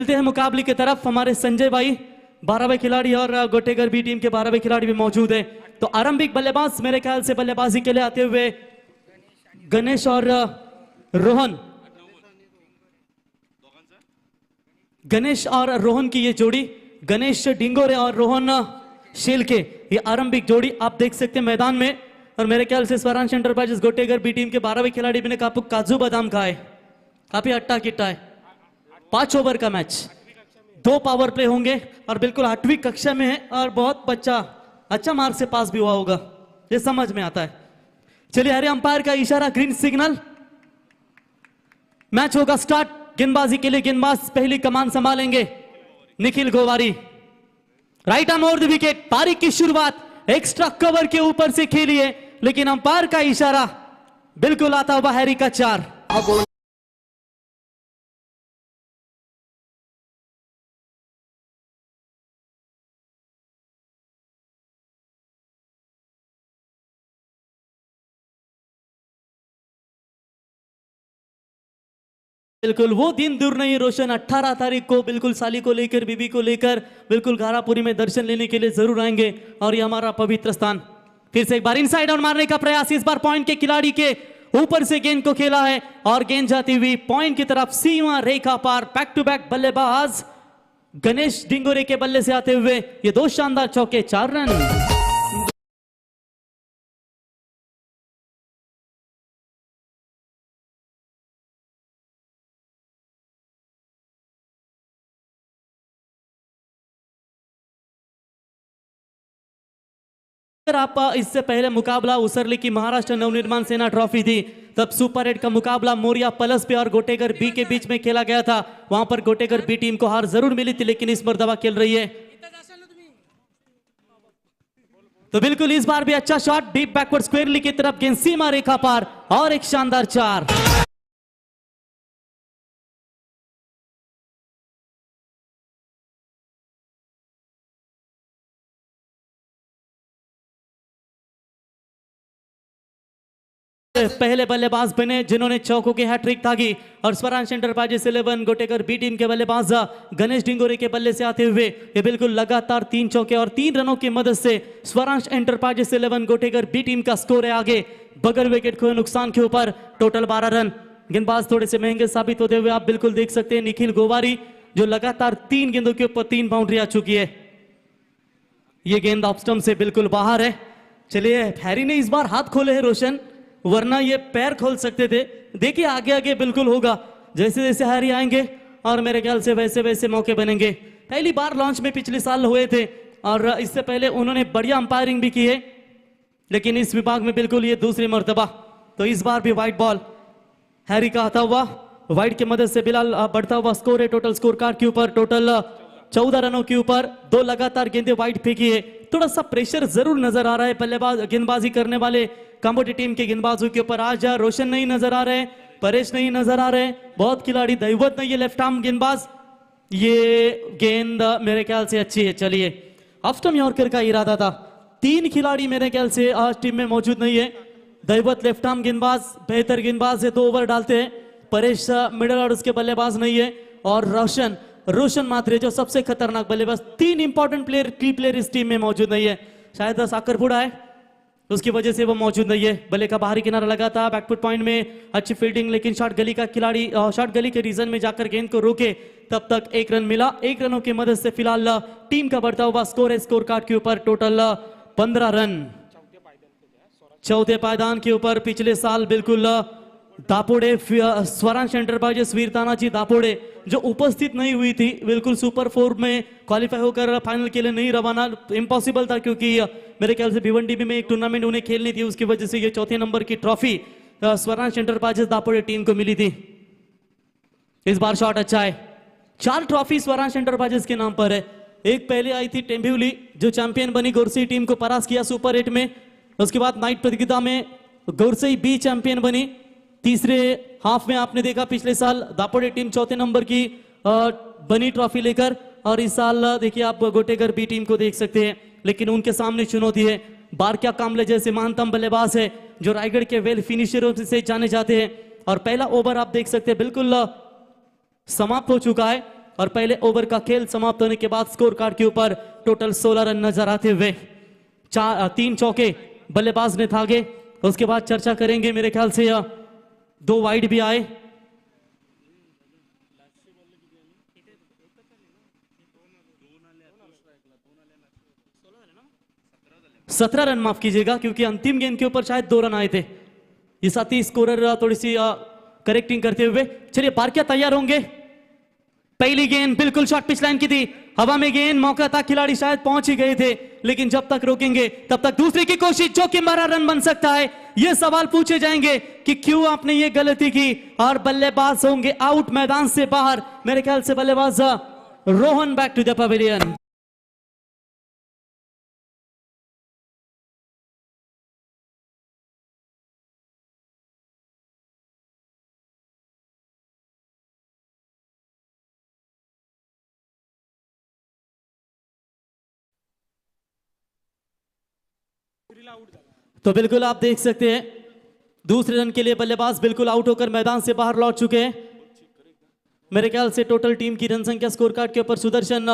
चलते हैं मुकाबले की तरफ। हमारे संजय भाई 12वें खिलाड़ी और गोटेगर बी टीम के 12वें खिलाड़ी भी मौजूद है। तो आरंभिक बल्लेबाज मेरे ख्याल से बल्लेबाजी के लिए आते हुए गणेश और रोहन, गणेश और रोहन की ये जोड़ी, गणेश डिंगोरे और रोहन शेलके, ये आरंभिक जोड़ी आप देख सकते हैं मैदान में। और मेरे ख्याल से स्वरांश एंटरप्राइजेस गोटेगर बी टीम के 12वें खिलाड़ी ने काजू बादाम खाए, काफी अट्टा किट्टा है। 5 ओवर का मैच, 2 पावर प्ले होंगे और बिल्कुल 8वीं कक्षा में है और बहुत बच्चा अच्छा मार्क से पास भी हुआ होगा, ये समझ में आता है। चलिए, हरे अंपायर का इशारा, ग्रीन सिग्नल, मैच होगा स्टार्ट। गेंदबाजी के लिए गेंदबाज पहली कमान संभालेंगे Nikhil Gowari. Right arm over the wicket, पारी की शुरुआत एक्स्ट्रा कवर के ऊपर से खेली है, लेकिन अंपायर का इशारा बिल्कुल आता हुआ हैरी का 4। बिल्कुल वो दिन दूर नहीं रोशन, 18 तारीख को बिल्कुल साली को लेकर, बीबी को लेकर बिल्कुल घारापुरी में दर्शन लेने के लिए जरूर आएंगे और ये हमारा पवित्र स्थान। फिर से एक बार इनसाइड आउट मारने का प्रयास, इस बार पॉइंट के खिलाड़ी के ऊपर से गेंद को खेला है और गेंद जाती हुई पॉइंट की तरफ, सीमा रेखा पार। बैक टू बैक बल्लेबाज गणेश डिंगोरे के बल्ले से आते हुए ये 2 शानदार चौके, 4 रन। आप इससे पहले मुकाबला उसरली की महाराष्ट्र नवनिर्माण सेना ट्रॉफी थी, तब सुपर 8 का मुकाबला मोरिया प्लस पे और गोटेगर बी के बीच में खेला गया था। वहां पर गोटेगर बी टीम को हार जरूर मिली थी, लेकिन इस मर्तबा खेल रही है। तो बिल्कुल इस बार भी अच्छा शॉट, डीप बैकवर्ड स्क्वेयरली की तरफ, गेंद सीमा रेखा पार और एक शानदार 4। पहले बल्लेबाज बने जिन्होंने चौकों की हैट्रिक दागी और स्वरांश एंटरप्राइजेस 11 गोटेगर बी टीम के बल्लेबाज गणेश डिंगोरे के बल्ले से आते हुए ये बिल्कुल लगातार 3 चौके और 3 रनों की मदद से स्वरांश एंटरप्राइजेस 11 गोटेगर बी टीम का स्कोर है आगे, बगैर विकेट खोए नुकसान के ऊपर, टोटल 12 रन। गेंदबाज थोड़े से महंगे साबित होते हुए आप बिल्कुल देख सकते हैं निखिल गोवारी, जो लगातार 3 गेंदों के ऊपर 3 बाउंड्री आ चुकी है। ये गेंद ऑफ स्टंप से बिल्कुल बाहर है। चलिए, हैरी ने इस बार हाथ खोले हैं रोशन, वरना ये पैर खोल सकते थे। देखिए आगे आगे बिल्कुल होगा, जैसे जैसे हैरी आएंगे और मेरे ख्याल से वैसे वैसे मौके बनेंगे। पहली बार लॉन्च में पिछले साल हुए थे और इससे पहले उन्होंने बढ़िया अंपायरिंग भी की है, लेकिन इस विभाग में बिल्कुल ये दूसरी मर्तबा। तो इस बार भी व्हाइट बॉल हैरी का आता हुआ, व्हाइट की मदद से बिलाल बढ़ता हुआ स्कोर है टोटल स्कोर कार्ड के ऊपर, टोटल 14 रनों के ऊपर 2 लगातार गेंदें व्हाइट फेंकी है। थोड़ा सा प्रेशर जरूर नजर आ रहा है बल्लेबाज गेंदबाजी करने वाले काम्बोडी टीम के गेंदबाजों के ऊपर। आज रोशन नहीं नजर आ रहे, परेश नहीं नजर आ रहे, बहुत खिलाड़ी, दैवत नहीं, ये लेफ्ट आर्म गेंदबाज, ये गेंद मेरे ख्याल से अच्छी है। चलिए, ऑफ स्टंप यॉर्कर का इरादा था। 3 खिलाड़ी मेरे ख्याल से आज टीम में मौजूद नहीं है। दैवत लेफ्ट आर्म गेंदबाज, बेहतर गेंदबाज है, 2 ओवर डालते हैं। परेश मिडल ऑर्डर के बल्लेबाज नहीं है और रोशन मात्रे जो सबसे खतरनाक बल्लेबाज। 3 इंपॉर्टेंट प्लेयर, की प्लेयर इस टीम में मौजूद नहीं है। शायद साकरपुड़ा है, उसकी वजह से वो मौजूद नहीं है। बल्ले का बाहरी किनारा लगा था, बैकफुट पॉइंट में अच्छी फील्डिंग, लेकिन शॉर्ट गली का खिलाड़ी शॉर्ट गली के रीजन में जाकर गेंद को रोके, तब तक 1 रन मिला। 1 रनों की मदद से फिलहाल टीम का बढ़ता हुआ स्कोर है स्कोर कार्ड के ऊपर, टोटल 15 रन। चौथे पायदान के ऊपर पिछले साल बिल्कुल दापोड़े, स्वरांश एंटरप्राइजेस वीरतानाजी दापोड़े जो उपस्थित नहीं हुई थी, बिल्कुल सुपर 4 में क्वालिफाई होकर फाइनल के लिए नहीं रवाना, इम्पॉसिबल था, क्योंकि मेरे ख्याल से भिवंडी में एक टूर्नामेंट उन्हें खेलनी थी, उसकी वजह से ये 4थे नंबर की ट्रॉफी स्वरांश एंटरप्राइजेस दापोड़े टीम को मिली थी। इस बार शॉट अच्छा है, 4 ट्रॉफी स्वरांश एंटरप्राइजेस के नाम पर है। एक पहले आई थी टेम्बिवली जो चैंपियन बनी, गोरसई टीम को परास्त किया सुपर 8 में। उसके बाद नाइट प्रतियोगिता में गोरसई बी चैंपियन बनी। तीसरे हाफ में आपने देखा पिछले साल दापोड़े टीम 4थे नंबर की बनी ट्रॉफी लेकर, और इस साल देखिए आप गोटेगर बी टीम को देख सकते हैं, लेकिन उनके सामने चुनौती है। बारक्या कामले जैसे महानतम बल्लेबाज है जो रायगढ़ के वेल फिनिशरों से जाने जाते हैं। और पहला ओवर आप देख सकते हैं बिल्कुल समाप्त हो चुका है और पहले ओवर का खेल समाप्त होने के बाद स्कोर कार्ड के ऊपर टोटल 16 रन नजर आते हुए 3 चौके बल्लेबाज ने थागे। उसके बाद चर्चा करेंगे, मेरे ख्याल से 2 वाइड भी आए। सत्रह रन माफ कीजिएगा, क्योंकि अंतिम गेंद के ऊपर शायद 2 रन आए थे। ये साथी स्कोरर थोड़ी सी करेक्टिंग करते हुए। चलिए बारकिया तैयार होंगे। पहली गेंद बिल्कुल शॉर्ट पिच लाइन की थी, हवा में गेंद, मौका था, खिलाड़ी शायद पहुंच ही गए थे, लेकिन जब तक रोकेंगे तब तक दूसरी की कोशिश, जोखिम भरा रन बन सकता है। ये सवाल पूछे जाएंगे कि क्यों आपने ये गलती की, और बल्लेबाज होंगे आउट, मैदान से बाहर। मेरे ख्याल से बल्लेबाज Rohan back to the pavilion. तो बिल्कुल आप देख सकते हैं दूसरे रन के लिए बल्लेबाज बिल्कुल आउट होकर मैदान से बाहर लौट चुके हैं। मेरे ख्याल से टोटल टीम की रन संख्या स्कोर कार्ड के ऊपर सुदर्शन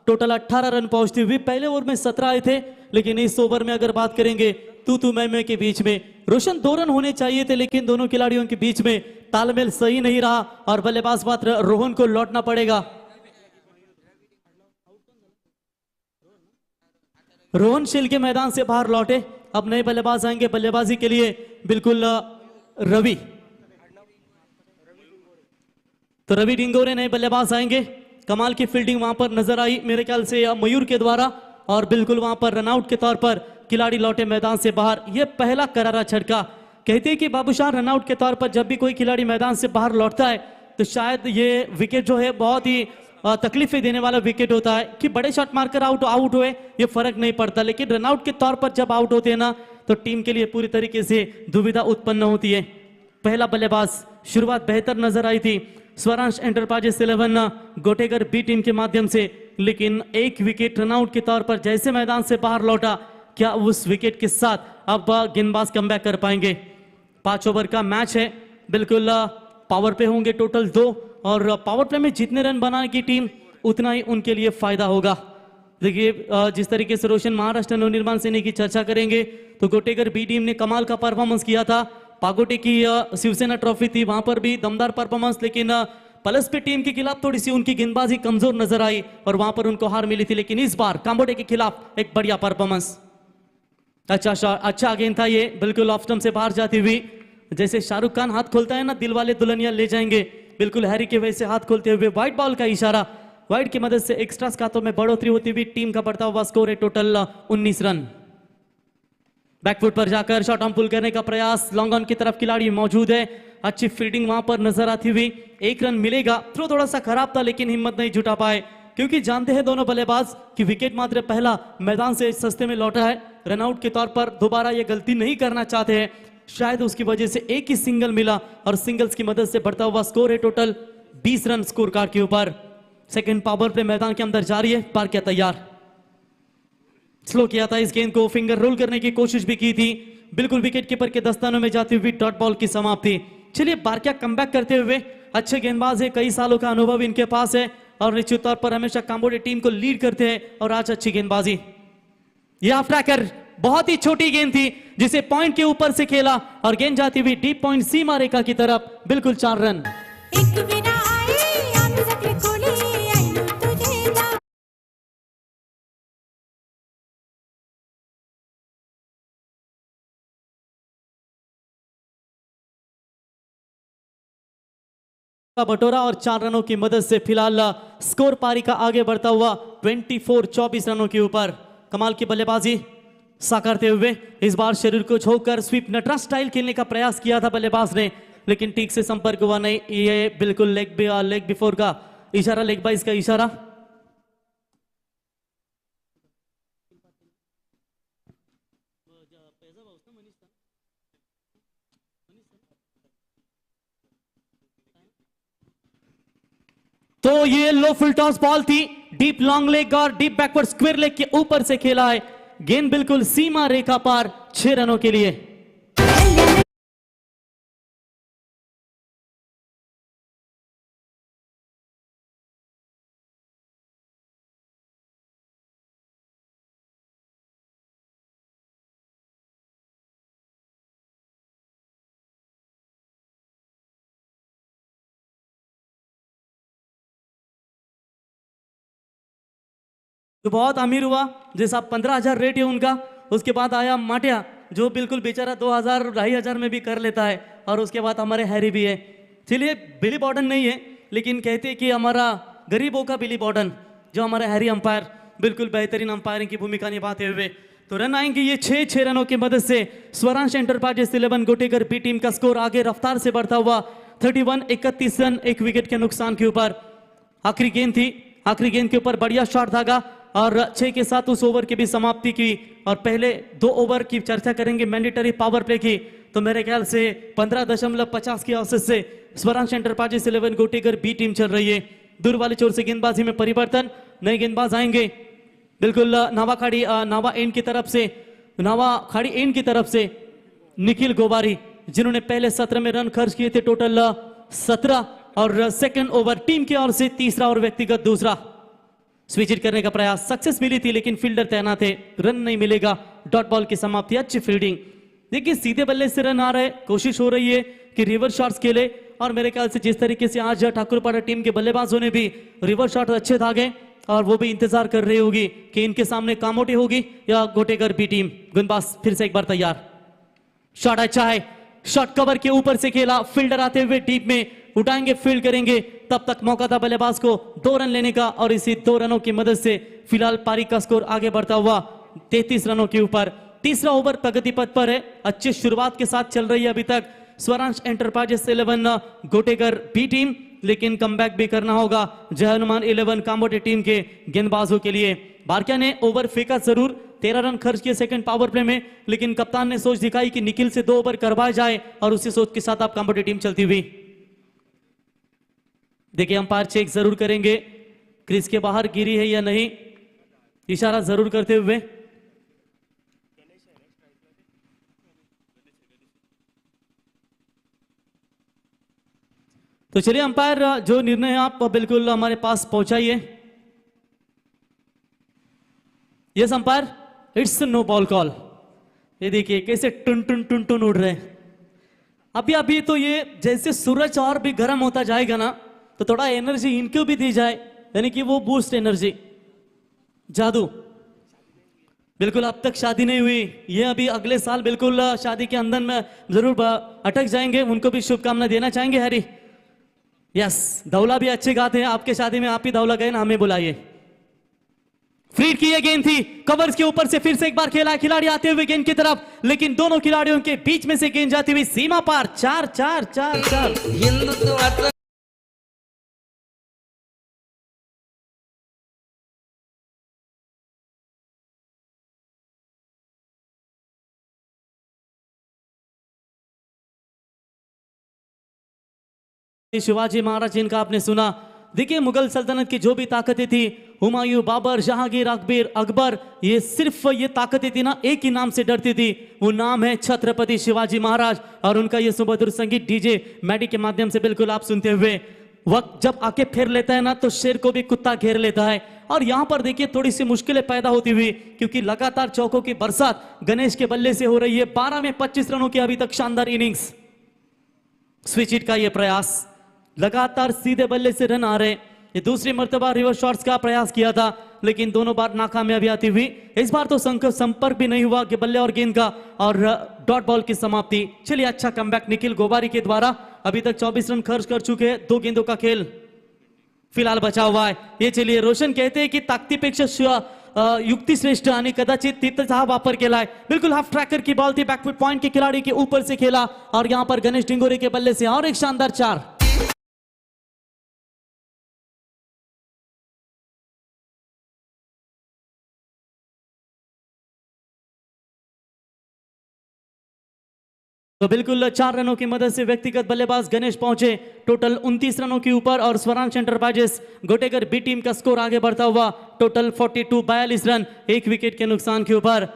टोटल 18 रन पहुंचती हुई। पहले ओवर में 17 आए थे, लेकिन इस ओवर में अगर बात करेंगे तू मैं के बीच में रोशन 2 रन होने चाहिए थे, लेकिन दोनों खिलाड़ियों के बीच में तालमेल सही नहीं रहा और बल्लेबाज मात्र रोहन को लौटना पड़ेगा। रोहन शिल के मैदान से बाहर लौटे। अब नए बल्लेबाज आएंगे बल्लेबाजी के लिए, बिल्कुल रवि। तो रवि डिंगोरे नए बल्लेबाज आएंगे। कमाल की फील्डिंग वहां पर नजर आई मेरे ख्याल से मयूर के द्वारा, और बिल्कुल वहां पर रनआउट के तौर पर खिलाड़ी लौटे मैदान से बाहर। यह पहला करारा झटका। कहते हैं कि बाबूशाह रनआउट के तौर पर जब भी कोई खिलाड़ी मैदान से बाहर लौटता है तो शायद ये विकेट जो है बहुत ही तकलीफें देने वाला विकेट होता है, कि बड़े शॉट मारकर आउट हुए ये फर्क नहीं पड़ता, लेकिन रनआउट के तौर पर जब आउट होते हैं ना तो टीम के लिए पूरी तरीके से दुविधा उत्पन्न होती है। पहला बल्लेबाज, शुरुआत बेहतर नजर आई थी स्वरांश एंटरप्राइजेस 11 गोटेगर बी टीम के माध्यम से, लेकिन एक विकेट रनआउट के तौर पर जैसे मैदान से बाहर लौटा, क्या उस विकेट के साथ अब गेंदबाज कमबैक कर पाएंगे? 5 ओवर का मैच है, बिल्कुल पावर पे होंगे टोटल 2, और पावर प्ले में जितने रन बनाने की टीम उतना ही उनके लिए फायदा होगा। देखिए जिस तरीके से रोशन महाराष्ट्र नवनिर्माण सेना की चर्चा करेंगे तो गोटेगर बी टीम ने कमाल का परफॉर्मेंस किया था। पागोटे की शिवसेना ट्रॉफी थी, वहां पर भी दमदार परफॉर्मेंस, लेकिन पलस पे टीम के खिलाफ थोड़ी सी उनकी गेंदबाजी कमजोर नजर आई और वहां पर उनको हार मिली थी। लेकिन इस बार काम्बोडे के खिलाफ एक बढ़िया परफॉर्मेंस, अच्छा गेंद था ये, बिल्कुल ऑफ स्टंप से बाहर जाती हुई। जैसे शाहरुख खान हाथ खोलता है ना, दिल वाले दुल्हनिया ले जाएंगे, बिल्कुल हैरी के वैसे हाथ खोलते हुए व्हाइट बॉल का इशारा, वाइड की मदद से एक्स्ट्रास खातों में बढ़ोतरी होती हुई टीम का बढ़ता हुआ स्कोर है टोटल 19 रन। बैकफुट पर जाकर शॉट ऑन पुल करने का प्रयास, लॉन्ग ऑन की तरफ खिलाड़ी मौजूद है, अच्छी फील्डिंग वहां पर नजर आती हुई। 1 रन मिलेगा, थ्रो थोड़ा सा खराब था लेकिन हिम्मत नहीं जुटा पाए, क्योंकि जानते हैं दोनों बल्लेबाज कि विकेट मात्र पहला मैदान से सस्ते में लौटा है। रनआउट के तौर पर दोबारा ये गलती नहीं करना चाहते हैं, शायद उसकी वजह से एक ही सिंगल मिला और सिंगल्स की मदद से बढ़ता हुआ स्कोर है टोटल 20 रन स्कोर कार्ड के ऊपर। सेकंड पावर प्ले मैदान के अंदर जारी है। बारकिया तैयार, स्लो किया था इस गेंद को, फिंगर रोल करने की कोशिश भी की थी, बिल्कुल विकेट कीपर के दस्तानों में जाती हुई डॉट बॉल की समाप्ति। चलिए बारकिया कमबैक करते हुए, अच्छे गेंदबाज है, कई सालों का अनुभव इनके पास है और निश्चित तौर पर हमेशा काम्बोडिया टीम को लीड करते हैं और आज अच्छी गेंदबाजी। यह ऑफ ट्रैकर, बहुत ही छोटी गेंद थी जिसे पॉइंट के ऊपर से खेला और गेंद जाती हुई डीप पॉइंट सीमा रेखा की तरफ, बिल्कुल 4 रन। बटोरा और 4 रनों की मदद से फिलहाल स्कोर पारी का आगे बढ़ता हुआ 24 रनों के ऊपर। कमाल की बल्लेबाजी साकारते हुए इस बार शरीर को छोड़कर स्वीप नटराज स्टाइल खेलने का प्रयास किया था बल्लेबाज ने, लेकिन ठीक से संपर्क हुआ नहीं। ये बिल्कुल लेग बिफोर का इशारा, लेग बाइज का इशारा। तो ये लो फुल टॉस बॉल थी, डीप लॉन्ग लेग और डीप बैकवर्ड स्क्वायर लेग के ऊपर से खेला है, गेंद बिल्कुल सीमा रेखा पार 6 रनों के लिए। जो बहुत अमीर हुआ, जैसा 15,000 रेट है उनका। उसके बाद आया माटिया, जो बिल्कुल बेचारा 2,000 2,500 में भी कर लेता है। और उसके बाद हमारे हैरी भी है। चलिए बिली बॉर्डन नहीं है, लेकिन कहते हैं कि हमारा गरीबों का बिली बॉर्डन, जो हमारे हैरी अंपायर, बिल्कुल बेहतरीन अंपायरिंग की भूमिका निभाते हुए। तो रन आएंगे ये 6 रनों की मदद से। स्वरांश एंटरप्राइजेस 11 गोटेकर बी टीम का स्कोर आगे रफ्तार से बढ़ता हुआ 31 रन, एक विकेट के नुकसान के ऊपर। आखिरी गेंद थी, आखिरी गेंद के ऊपर बढ़िया शॉट धागा और 6 के साथ उस ओवर की भी समाप्ति की। और पहले 2 ओवर की चर्चा करेंगे मैंडेटरी पावर प्ले की। तो मेरे ख्याल से 15.50 की औसत से स्वरांश एंटरप्राइजेस 11 गोटेकर बी टीम चल रही है। दूर वाले छोर से गेंदबाजी में परिवर्तन, नए गेंदबाज आएंगे। बिल्कुल नावा एंड की तरफ से, नावा खाड़ी एंड की तरफ से निखिल गोवारी, जिन्होंने पहले सत्र में रन खर्च किए थे टोटल 17। और सेकंड ओवर टीम की ओर से तीसरा और व्यक्तिगत दूसरा। स्विच हिट करने का प्रयास, सक्सेस मिली थी लेकिन फील्डर तैनात है, रन नहीं मिलेगा। डॉट बॉल की समाप्ति, अच्छी फील्डिंग। देखिए सीधे बल्ले से रन आ रहे, कोशिश हो रही है कि रिवर्स शॉट्स खेले। और मेरे ख्याल से जिस तरीके से आज ठाकुरपाड़ा टीम के बल्लेबाजों ने भी रिवर्स शॉट अच्छे दागे, और वो भी इंतजार कर रही होगी कि इनके सामने कामोटी होगी या गोटेकर बी टीम। गेंदबाज फिर से एक बार तैयार, शॉट अच्छा है, शॉट कवर के ऊपर से खेला, फील्डर आते हुए डीप में उठाएंगे, फील्ड करेंगे। तब तक मौका था बल्लेबाज को 2 रन लेने का, और इसी 2 रनों की मदद से फिलहाल पारी का स्कोर आगे बढ़ता हुआ 33 रनों के ऊपर। तीसरा ओवर प्रगति पथ पर है, अच्छी शुरुआत के साथ चल रही है अभी तक स्वरांश एंटरप्राइजेस 11 गोटेकर बी टीम, लेकिन कमबैक भी करना होगा जय हनुमान 11 कामोटी टीम के गेंदबाजों के लिए। बारकिया ने ओवर फेंका जरूर, 13 रन खर्च किए सेकंड पावर प्ले में, लेकिन कप्तान ने सोच दिखाई कि निखिल से 2 ओवर करवाए जाए, और उसी सोच के साथ आप कामोटी टीम चलती हुई। देखिए अंपायर चेक जरूर करेंगे क्रीज के बाहर गिरी है या नहीं, इशारा जरूर करते हुए। तो चलिए अंपायर जो निर्णय है आप बिल्कुल हमारे पास पहुंचाइए। Yes umpire, it's no ball call. ये देखिए कैसे टुन टुन टुन टुन उड़ रहे हैं। अभी तो ये जैसे सूरज और भी गर्म होता जाएगा ना, तो थोड़ा एनर्जी इनको भी दी जाए, यानी कि वो बूस्ट एनर्जी, जादू। बिल्कुल अब तक शादी नहीं हुई, ये अभी अगले साल बिल्कुल शादी के अंदर में जरूर अटक जाएंगे, उनको भी शुभकामनाएं देना चाहेंगे हैरी। यस, धौला भी अच्छे गाते हैं, आपके शादी में आप ही धौला गए ना, हमें बुलाइए। फ्रीड की ये गेंद थी, कवर्स के ऊपर से फिर से एक बार खेला, खिलाड़ी आते हुए गेंद की तरफ, लेकिन दोनों खिलाड़ियों के बीच में से गेंद जाती हुई सीमा पार। 4-4-4-4। शिवाजी महाराज जिनका आपने सुना, देखिए मुगल सल्तनत की जो भी ताकतें थी, हुमायूं, बाबर, जहांगीर, अकबर, ये सिर्फ ये ताकतें थी ना, एक ही नाम से डरती थी, वो नाम है छत्रपति शिवाजी महाराज। और उनका ये सुमधुर संगीत डीजे मैडी के माध्यम से बिल्कुल आप सुनते हुए, वक्त जब आके फेर लेता है ना, तो शेर को भी कुत्ता घेर लेता है। और यहाँ पर देखिए थोड़ी सी मुश्किलें पैदा होती हुई, क्योंकि लगातार चौकों की बरसात गणेश के बल्ले से हो रही है। 12 में 25 रनों की अभी तक शानदार इनिंग्स। स्विच हिट का ये प्रयास, लगातार सीधे बल्ले से रन आ रहे। ये दूसरी मर्तबा रिवर्स शॉट्स का प्रयास किया था, लेकिन दोनों बार नाकामयाबी आती हुई। इस बार तो संपर्क भी नहीं हुआ कि बल्ले और गेंद का, और डॉट बॉल की समाप्ति। चलिए अच्छा कमबैक निखिल गोवारी के द्वारा, अभी तक 24 रन खर्च कर चुके हैं, 2 गेंदों का खेल फिलहाल बचा हुआ है। ये चलिए रोशन कहते हैं की ताकदीपेक्षा युक्ती श्रेष्ठ आणि कदाचित तिथंच हा वापर केलाय। बिल्कुल हाफ ट्रैकर की बॉल थी, बैकफुट पॉइंट के खिलाड़ी के ऊपर से खेला, और यहां पर गणेश डिंगोरे के बल्ले से और एक शानदार 4। तो बिल्कुल 4 रनों की मदद से व्यक्तिगत बल्लेबाज गणेश पहुंचे टोटल 29 रनों के ऊपर, और स्वरांश एंटरप्राइजेस गोटेकर बी टीम का स्कोर आगे बढ़ता हुआ टोटल 42 रन, एक विकेट के नुकसान के ऊपर।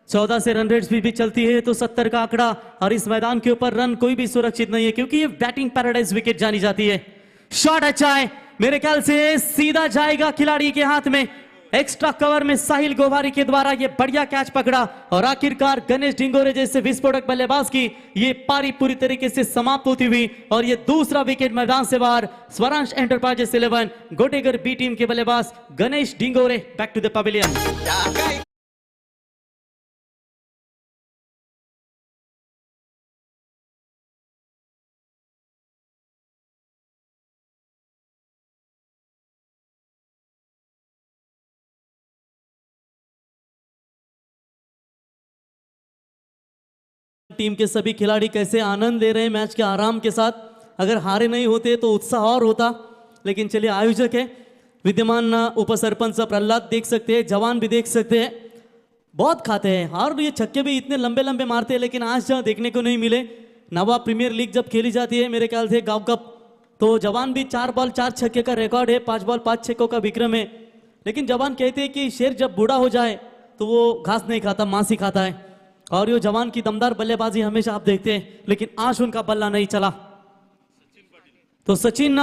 14 से रन रेट्स भी चलती है तो 70 का आंकड़ा, और इस मैदान के ऊपर रन कोई भी सुरक्षित नहीं है, क्योंकि ये बैटिंग पैराडाइज विकेट जानी जाती है। शॉट अच्छा है, मेरे ख्याल से सीधा जाएगा खिलाड़ी के हाथ में, एक्स्ट्रा कवर में साहिल गोवारी के द्वारा ये बढ़िया कैच पकड़ा और आखिरकार गणेश डिंगोरे जैसे विस्फोटक बल्लेबाज की ये पारी पूरी तरीके से समाप्त होती हुई और ये दूसरा विकेट मैदान से बाहर स्वरांश एंटरप्राइजेस 11 गोटेगर बी टीम के बल्लेबाज Ganesh Dingore back to the pavilion. Team के सभी खिलाड़ी कैसे आनंद ले रहे हैं मैच के आराम के साथ। अगर हारे नहीं होते तो उत्साह और होता, लेकिन चलिए आयोजक है विद्यमान उप सरपंच प्रहलाद देख सकते हैं, जवान भी देख सकते हैं, बहुत खाते हैं और ये छक्के भी इतने लंबे लंबे मारते हैं, लेकिन आज जहाँ देखने को नहीं मिले। नवाब प्रीमियर लीग जब खेली जाती है मेरे ख्याल से गांव कप, तो जवान भी 4 बॉल 4 छक्के का रिकॉर्ड है, 5 बॉल 5 छक्कों का विक्रम है। लेकिन जवान कहते हैं कि शेर जब बूढ़ा हो जाए तो वो घास नहीं खाता, मांस ही खाता है, और ये जवान की दमदार बल्लेबाजी हमेशा आप देखते हैं, लेकिन आज उनका बल्ला नहीं चला। तो सचिन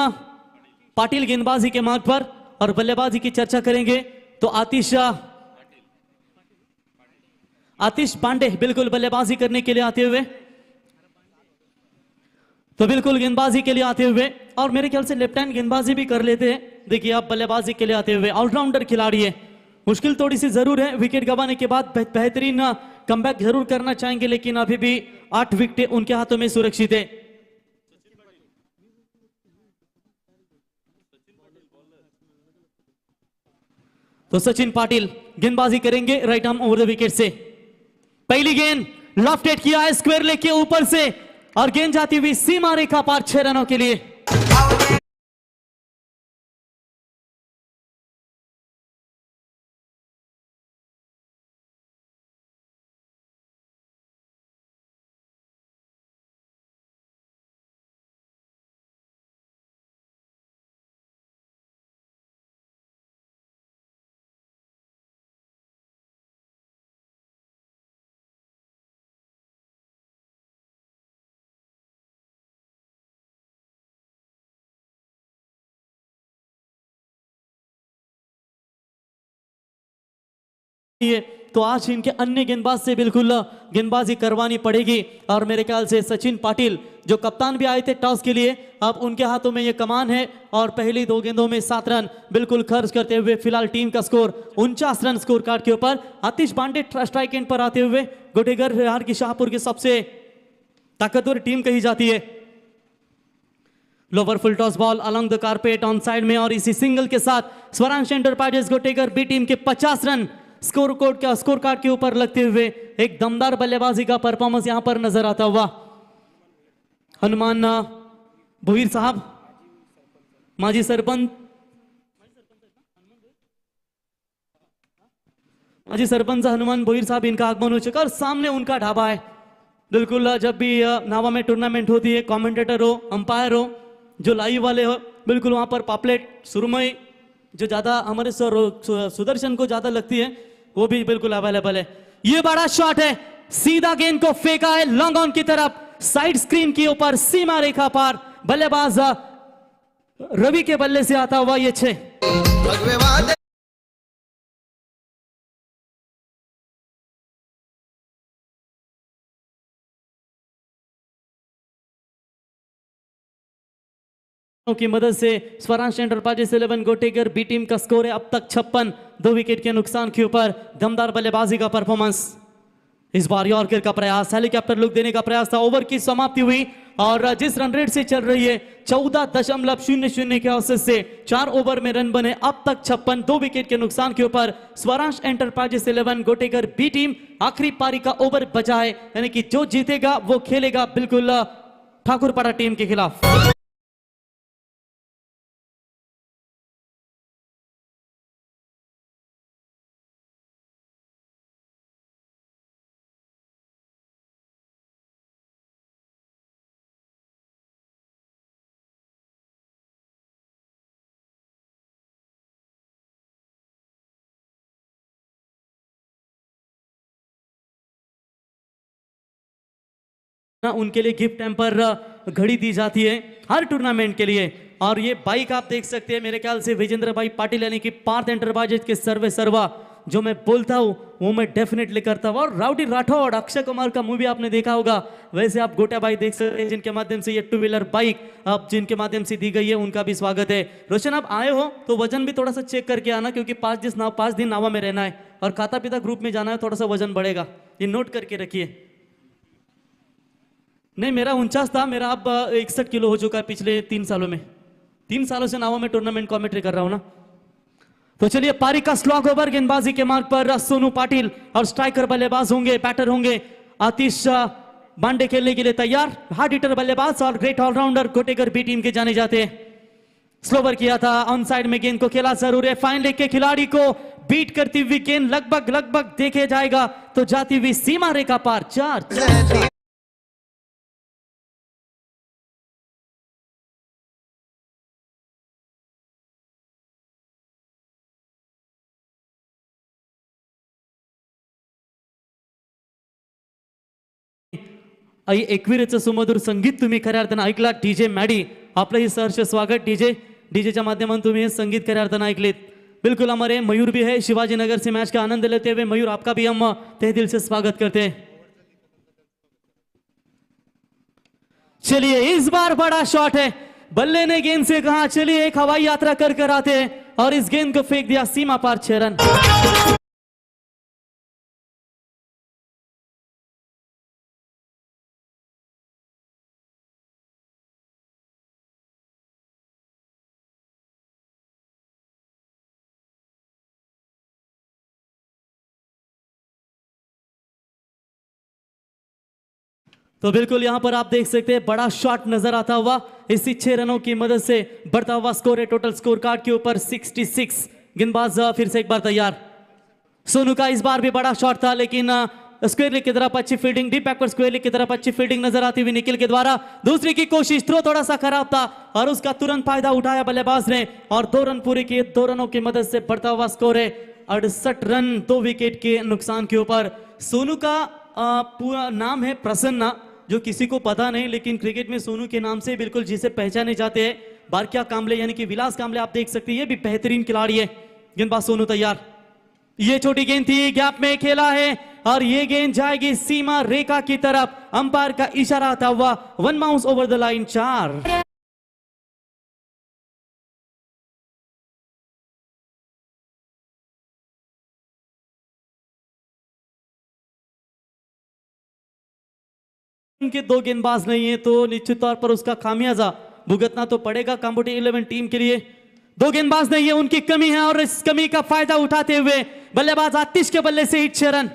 पाटिल गेंदबाजी के मार्ग पर और बल्लेबाजी की चर्चा करेंगे तो आतिश पांडे बिल्कुल बल्लेबाजी करने के लिए आते हुए, तो बिल्कुल गेंदबाजी के लिए आते हुए, और मेरे ख्याल से लेफ्ट हैंड गेंदबाजी भी कर लेते हैं। देखिए आप बल्लेबाजी के लिए आते हुए ऑलराउंडर खिलाड़ी है, मुश्किल थोड़ी सी जरूर है, विकेट गंवाने के बाद बेहतरीन कमबैक जरूर करना चाहेंगे, लेकिन अभी भी 8 विकेटें उनके हाथों में सुरक्षित है। तो सचिन पाटिल गेंदबाजी करेंगे right arm over the wicket से। पहली गेंद लॉफ्ट हिट किया है स्क्वायर लेग के ऊपर से और गेंद जाती हुई सीमा रेखा पार 6 रनों के लिए। तो आज इनके अन्य गेंदबाज से बिल्कुल गेंदबाजी करवानी पड़ेगी, और मेरे ख्याल से सचिन पाटिल जो कप्तान भी आए थे टॉस के लिए, अब उनके हाथों में ये कमान है और पहली 2 गेंदों में 7 रन बिल्कुल खर्च करते हुए फिलहाल टीम का स्कोर 49 रन स्कोर कार्ड के ऊपर। आतिश पांडे स्ट्राइक एंड पर आते हुए, गोटेगर बिहार की शाहपुर की सबसे ताकतवर टीम कही जाती है। Lower full toss ball along the carpet on side में, और इसी सिंगल के साथ स्वरांश एंटरप्राइजेस गोटेगर बी टीम के 50 रन स्कोर कार्ड के ऊपर लगते हुए एक दमदार बल्लेबाजी का परफॉर्मेंस यहां पर नजर आता हुआ। हनुमान भोईर साहब माजी सरपंच हनुमान भोईर साहब, इनका आगमन हो चुका और सामने उनका ढाबा है। बिल्कुल जब भी नावा में टूर्नामेंट होती है, कमेंटेटर हो, अंपायर हो, जो लाइव वाले हो, बिल्कुल वहां पर पापलेट सुरमई जो ज्यादा हमारे सुदर्शन को ज्यादा लगती है वो भी बिल्कुल अवेलेबल है। ये बड़ा शॉट है, सीधा गेंद को फेंका है लॉन्ग ऑन की तरफ, साइड स्क्रीन के ऊपर सीमा रेखा पार, बल्लेबाज रवि के बल्ले से आता हुआ ये 6। की मदद से स्वरांश एंटरप्राइजेस 11 गोटेगर बी टीम का स्कोर है अब तक 56, 2 विकेट के नुकसान के ऊपर दमदार बल्लेबाजी का परफॉर्मेंस। इस बार यॉर्कर का प्रयास, हेलीकॉप्टर लुक देने का प्रयास था, ओवर की समाप्ति हुई और जिस रन रेट से चल रही है 14.00 के औसत से 4 ओवर में रन बने अब तक 56, 2 विकेट के नुकसान के ऊपर स्वरांश एंटरप्राइजेस 11 गोटेगर बी टीम आखिरी पारी का ओवर बचा है, यानी कि जो जीतेगा वो खेलेगा बिल्कुल ठाकुरपाड़ा टीम के खिलाफ। उनके लिए गिफ्ट हैम्पर घड़ी दी जाती है हर टूर्नामेंट के लिए, और ये बाइक आप देख सकते हैं, मेरे ख्याल से विजेंद्र भाई पाटिल यानी कि पार्थ एंटरप्राइजेज के सर्वे सर्वा जो मैं बोलता हूँ वो मैं डेफिनेटली करता हूँ। और राउडी राठौड़ अक्षय कुमार का मूवी आपने देखा होगा, वैसे आप गोटा भाई देख सकते हैं जिनके माध्यम से ये 2 व्हीलर बाइक अब जिनके माध्यम से दी गई है, उनका भी स्वागत है। रोशन आप आए हो तो वजन भी थोड़ा सा चेक करके आना, क्योंकि 5 दिन नावा में रहना है और खाता पिता ग्रुप में जाना है, थोड़ा सा वजन बढ़ेगा, ये नोट करके रखिए। नहीं मेरा 49 था, मेरा अब 61 किलो हो चुका है पिछले 3 सालों में। 3 सालों से नावा में टूर्नामेंट कमेंट्री कर रहा हूं ना। तो चलिए पारी का स्लॉग ओवर, गेंदबाजी के मार्ग पर सोनू पाटिल और स्ट्राइकर बल्लेबाज होंगे, बैटर होंगे आतिश बांडे खेलने के लिए तैयार। हार्ड हिटर बल्लेबाज और ग्रेट ऑलराउंडर कोटेकर बी टीम के जाने जाते हैं। स्लोवर किया था, ऑन साइड में गेंद को खेला जरूर है। फाइन लेग के खिलाड़ी को बीट करती हुई गेंद लगभग देखे जाएगा तो जाती हुई सीमा रेखा पार 4। एकविरेचं सुमधुर संगीत तुम्ही खऱ्या अर्थानं ऐकला। डीजे मॅडी आपलंही सहर्ष स्वागत। डीजेच्या माध्यमातून तुम्ही हे संगीत खऱ्या अर्थानं ऐकलेत। बिल्कुल हमारे मयूर भी है शिवाजी नगर से मैच का आनंद लेते हुए। मयूर आपका भी हम तहे दिल से स्वागत करते हैं। चलिए इस बार बड़ा शॉट है, बल्ले ने गेंद से कहा चलिए एक हवाई यात्रा कर आते हैं और इस गेंद को फेंक दिया सीमा पार 6 रन। तो बिल्कुल यहां पर आप देख सकते हैं बड़ा शॉट नजर आता हुआ। इसी 6 रनों की मदद से बढ़ता हुआ स्कोर है टोटल स्कोर कार्ड के ऊपर 66। गेंदबाज फिर से एक बार तैयार। सोनू का इस बार भी बड़ा शॉट था, लेकिन स्क्वायर लेग की तरफ अच्छी fielding, deep backward square leg की तरफ अच्छी फील्डिंग नजर आती हुई निखिल के द्वारा। दूसरी की कोशिश, थ्रो थोड़ा सा खराब था और उसका तुरंत फायदा उठाया बल्लेबाज ने और 2 रन पूरे किए। 2 रनों की मदद से बढ़ता हुआ स्कोर है 68 रन 2 विकेट के नुकसान के ऊपर। सोनू का पूरा नाम है प्रसन्ना, जो किसी को पता नहीं, लेकिन क्रिकेट में सोनू के नाम से बिल्कुल जिसे पहचाने जाते हैं। बारकिया कांबले यानी कि विलास कांबले आप देख सकते हैं, ये भी बेहतरीन खिलाड़ी है। गेंदबाज सोनू तैयार। ये छोटी गेंद थी, गैप में खेला है और ये गेंद जाएगी सीमा रेखा की तरफ। अंपायर का इशारा आता हुआ 1 बाउंस ओवर द लाइन 4। के 2 गेंदबाज नहीं है तो निश्चित तौर पर उसका खामियाजा भुगतना तो पड़ेगा कॉम्पिटिटिव 11 टीम के लिए। 2 गेंदबाज नहीं है, उनकी कमी है और इस कमी का फायदा उठाते हुए बल्लेबाज आतिश के बल्ले से हिट 6 रन।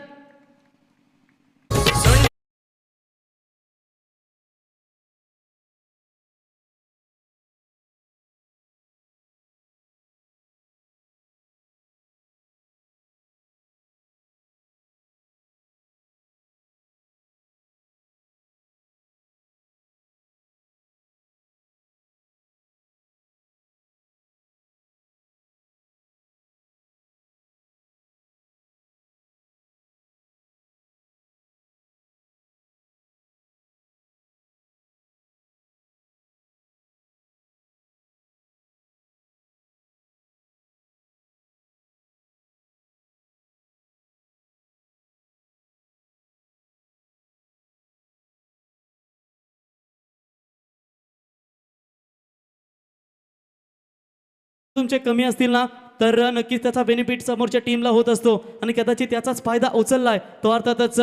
तुमचे कमी असतील ना तर नक्कीच त्याचा बेनिफिट समोरच्या टीमला होत असतो आणि कदाचित त्याचाच फायदा उचललाय तो अर्थातच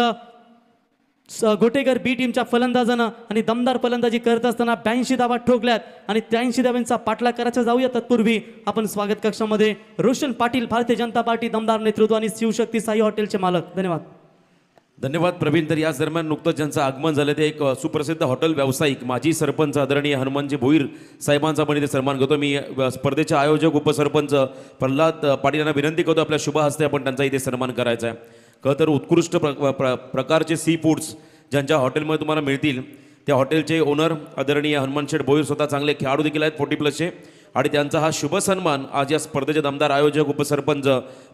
गोटेकर बी टीमच्या फलंदाजानं आणि दमदार फलंदाजी करत असताना 82 धावा ठोकल्यात आणि 83 धावांचा पाठलाग करायचा। जाऊया तत्पूर्वी आपण स्वागत कक्षामध्ये रोशन पाटील, भारतीय जनता पार्टी दमदार नेतृत्व आणि शिवशक्ती साई हॉटेलचे मालक। धन्यवाद। धन्यवाद प्रवीण। तर याच दरम्यान नुकतंच ज्यांचं आगमन झालं ते एक सुप्रसिद्ध हॉटेल व्यावसायिक माजी सरपंच आदरणीय हनुमानजी भोईर साहेबांचा पण इथे सन्मान करतो मी। स्पर्धेचे आयोजक उपसरपंच प्रल्हाद पाटील यांना विनंती करतो आपल्या शुभ हस्ते आपण त्यांचा इथे सन्मान करायचा आहे। खरं तर उत्कृष्ट प्रकारचे सी फूड्स ज्यांच्या हॉटेलमध्ये तुम्हाला मिळतील त्या हॉटेलचे ओनर आदरणीय हनुमान शेठ भोईर स्वतः चांगले खेळाडू देखील आहेत 40+ आणि त्यांचा हा शुभ सन्मान आज या स्पर्धेचे दमदार आयोजक उपसरपंच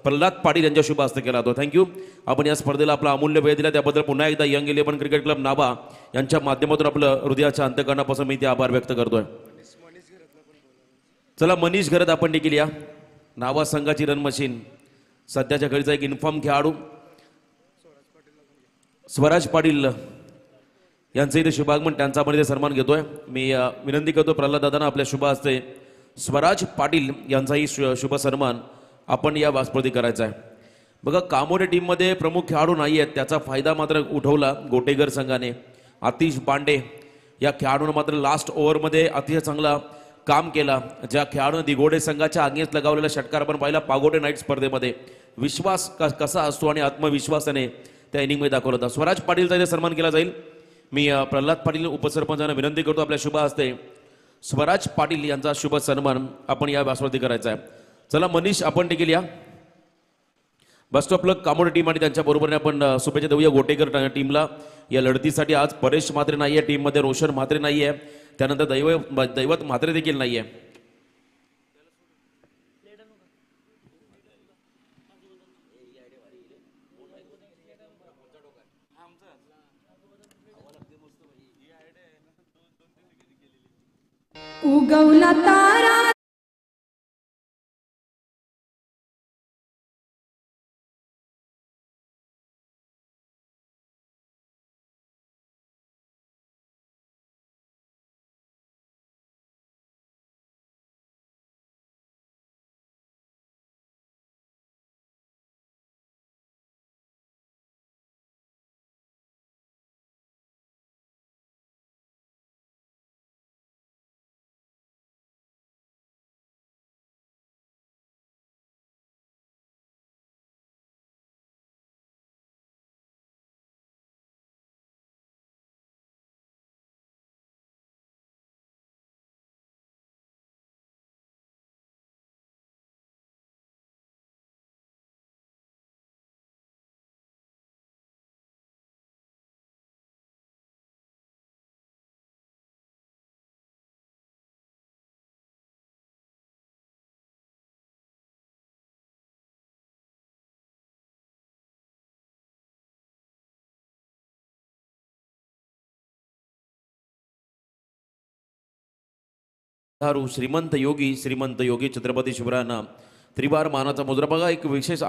प्रल्हाद पाटील यांच्या शुभ हस्ते केला जातो। थँक्यू। आपण या स्पर्धेला आपला अमूल्य वेळ दिला त्याबद्दल पुन्हा एकदा यंग 11 क्रिकेट क्लब नाभा यांच्या माध्यमातून आपलं हृदयाच्या अंतःकरणापासून मी ते आभार व्यक्त करतोय। चला मनीष घरत आपण देखील या नावा संघाची रन मशीन सध्याच्या घडीचा एक इन्फॉर्म खेळाडू स्वराज पाटील यांचं इथे शुभागमन त्यांचा आपण इथे सन्मान घेतोय. मी विनंती करतो प्रल्हाद दादांना आपल्या शुभ हस्ते स्वराज पाटील यांचाही शुभ सन्मान आपण या वास्पर्धी करायचा आहे. बघा कामोरे टीममध्ये प्रमुख खेळाडू नाही आहेत त्याचा फायदा मात्र उठवला गोटेगर संघाने. आतिश बांडे या खेळाडूनं मात्र लास्ट ओव्हरमध्ये अतिशय चांगला काम केला. ज्या खेळाडूनं दिगोडे संघाच्या आज्ञेत लगावलेला षटकार आपण पाहिला पागोटे नाईट स्पर्धेमध्ये. विश्वास कसा असतो आणि आत्मविश्वासाने त्या इनिंगमध्ये दाखवला होता. स्वराज पाटीलचा इथे सन्मान केला जाईल. मी प्रल्हाद पाटील उपसरपंचांना विनंती करतो आपल्या शुभ हस्ते स्वराज पाटील यांचा शुभ सन्मान आपण या व्यासवरती करायचा आहे. चला मनीष आपण देखील या बस स्टॉपला कामोड टीम आणि त्यांच्या बरोबरीने आपण शुभेच्छा देऊया गोटेकर टीमला या लढतीसाठी. आज परेश म्हात्रे नाही आहे टीममध्ये, रोशन म्हात्रे नाही आहे, त्यानंतर दैवत म्हात्रे देखील नाही आहे. उगवला तारा श्रीमंत योगी छत्रपती शिवरायांना त्रिवार मानाचा मुद्रा. बघा एक विशेष